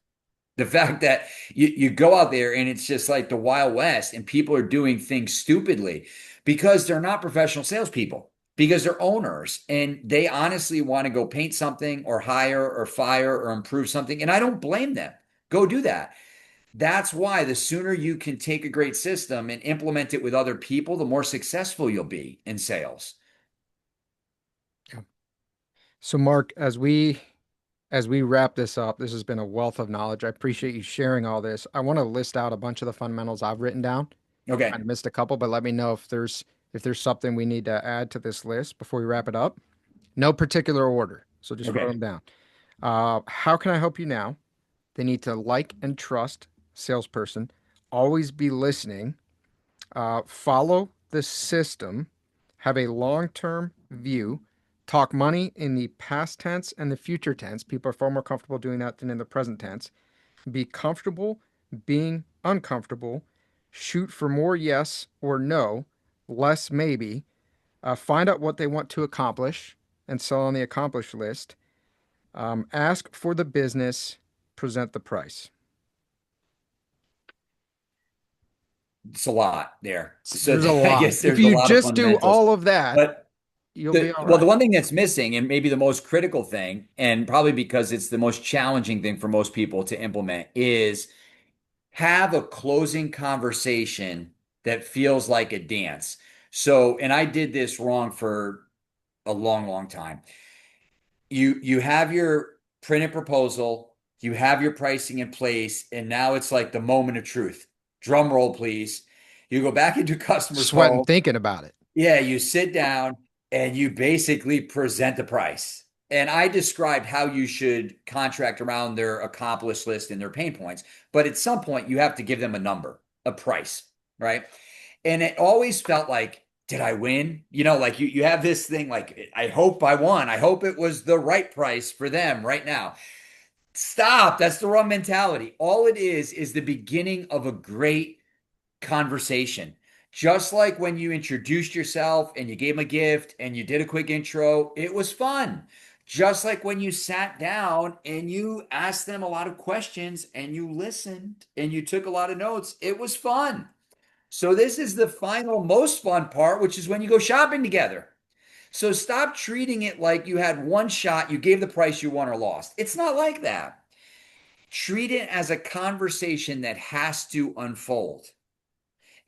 The fact that you go out there and it's just like the Wild West and people are doing things stupidly because they're not professional salespeople, because they're owners and they honestly want to go paint something or hire or fire or improve something. And I don't blame them. Go do that. That's why the sooner you can take a great system and implement it with other people, the more successful you'll be in sales. Yeah. So Mark, as we wrap this up, this has been a wealth of knowledge. I appreciate you sharing all this. I want to list out a bunch of the fundamentals I've written down. I Okay. missed a couple, but let me know if there's something we need to add to this list before we wrap it up. No particular order, so just wrote Okay. them down. How can I help you now? They need to like and trust salesperson, always be listening, follow the system, have a long-term view, talk money in the past tense and the future tense. People are far more comfortable doing that than in the present tense. Be comfortable being uncomfortable, shoot for more yes or no, less maybe, find out what they want to accomplish and sell on the accomplish list, ask for the business, present the price. It's a lot there. So There's a I lot. guess If there's a you lot of just do fundamentals. all of that, But you'll be all the right. one thing that's missing, and maybe the most critical thing, and probably because it's the most challenging thing for most people to implement, is have a closing conversation that feels like a dance. So, and I did this wrong for a long, long time. You have your printed proposal, you have your pricing in place, and now it's like the moment of truth. Drum roll, please. You go back into customer's Sweating home. thinking about it. Yeah, you sit down and you basically present the price. And I described how you should contract around their accomplished list and their pain points. But at some point, you have to give them a number, a price, right? And it always felt like, did I win? Like you have this thing like, I hope I won. I hope it was the right price for them right now. Stop. That's the wrong mentality. All it is the beginning of a great conversation. Just like when you introduced yourself and you gave them a gift and you did a quick intro, it was fun. Just like when you sat down and you asked them a lot of questions and you listened and you took a lot of notes, it was fun. So this is the final most fun part, which is when you go shopping together. So stop treating it like you had one shot, you gave the price, you won or lost. It's not like that. Treat it as a conversation that has to unfold.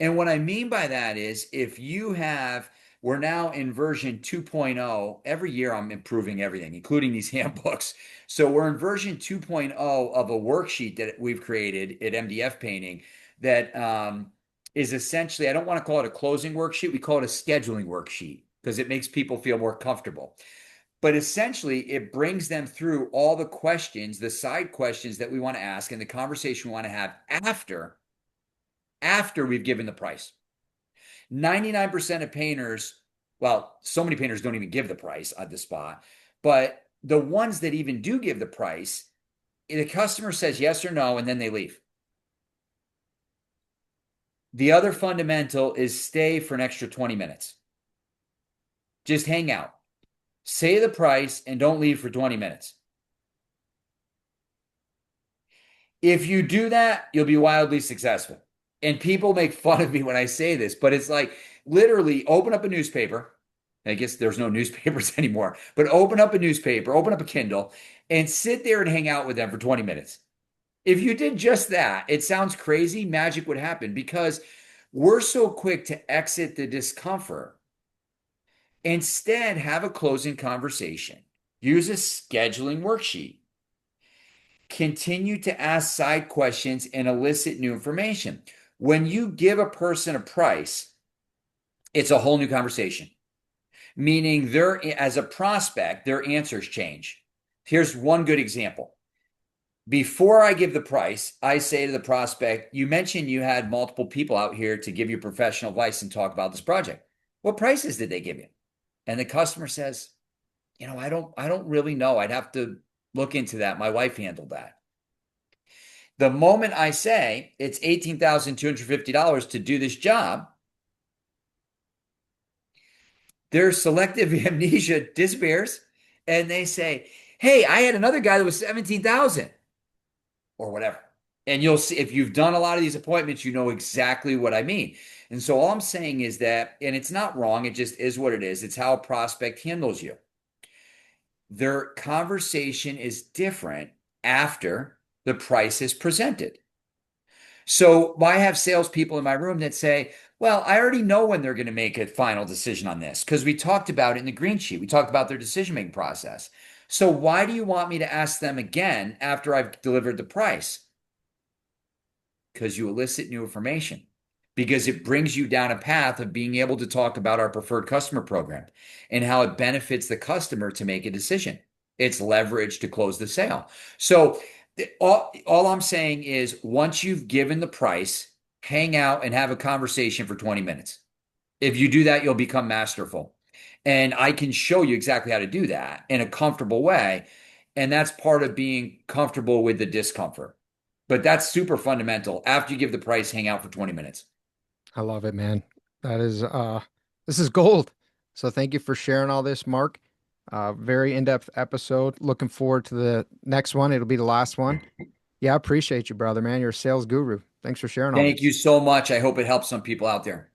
And what I mean by that is if you have, we're now in version 2.0. Every year I'm improving everything, including these handbooks. So we're in version 2.0 of a worksheet that we've created at MDF Painting that is essentially, I don't want to call it a closing worksheet. We call it a scheduling worksheet because it makes people feel more comfortable. But essentially, it brings them through all the questions, the side questions that we want to ask and the conversation we want to have after we've given the price. 99% of painters, well, so many painters don't even give the price at the spot, but the ones that even do give the price, the customer says yes or no, and then they leave. The other fundamental is stay for an extra 20 minutes. Just hang out. Say the price and don't leave for 20 minutes. If you do that, you'll be wildly successful. And people make fun of me when I say this, but it's like literally open up a newspaper. I guess there's no newspapers anymore, but open up a newspaper, open up a Kindle, and sit there and hang out with them for 20 minutes. If you did just that, it sounds crazy, magic would happen because we're so quick to exit the discomfort. Instead, have a closing conversation. Use a scheduling worksheet. Continue to ask side questions and elicit new information. When you give a person a price, it's a whole new conversation. Meaning as a prospect, their answers change. Here's one good example. Before I give the price, I say to the prospect, you mentioned you had multiple people out here to give you professional advice and talk about this project. What prices did they give you? And the customer says, I don't really know. I'd have to look into that. My wife handled that. The moment I say it's $18,250 to do this job, their selective amnesia disappears and they say, hey, I had another guy that was $17,000 or whatever. And you'll see, if you've done a lot of these appointments, you know exactly what I mean. And so all I'm saying is that, and it's not wrong, it just is what it is. It's how a prospect handles you. Their conversation is different after the price is presented. So I have salespeople in my room that say, well, I already know when they're going to make a final decision on this because we talked about it in the green sheet. We talked about their decision-making process. So why do you want me to ask them again after I've delivered the price? Because you elicit new information. Because it brings you down a path of being able to talk about our preferred customer program and how it benefits the customer to make a decision. It's leverage to close the sale. So all I'm saying is once you've given the price, hang out and have a conversation for 20 minutes. If you do that, you'll become masterful. And I can show you exactly how to do that in a comfortable way. And that's part of being comfortable with the discomfort. But that's super fundamental. After you give the price, hang out for 20 minutes. I love it, man. That is, this is gold. So thank you for sharing all this, Mark. Very in-depth episode. Looking forward to the next one. It'll be the last one. Yeah, I appreciate you, brother, man. You're a sales guru. Thanks for sharing all this. Thank you so much. I hope it helps some people out there.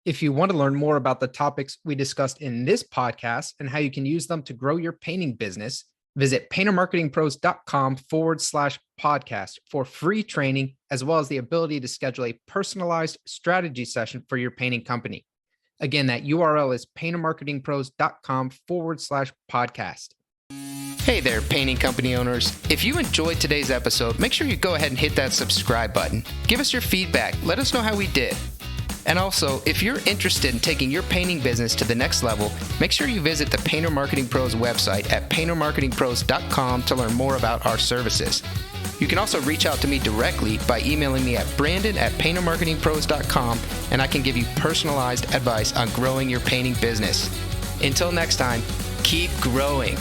If you want to learn more about the topics we discussed in this podcast and how you can use them to grow your painting business, visit paintermarketingpros.com/podcast for free training, as well as the ability to schedule a personalized strategy session for your painting company. Again, that URL is paintermarketingpros.com/podcast. Hey there, painting company owners. If you enjoyed today's episode, make sure you go ahead and hit that subscribe button. Give us your feedback. Let us know how we did. And also, if you're interested in taking your painting business to the next level, make sure you visit the Painter Marketing Pros website at paintermarketingpros.com to learn more about our services. You can also reach out to me directly by emailing me at brandon@paintermarketingpros.com, and I can give you personalized advice on growing your painting business. Until next time, keep growing.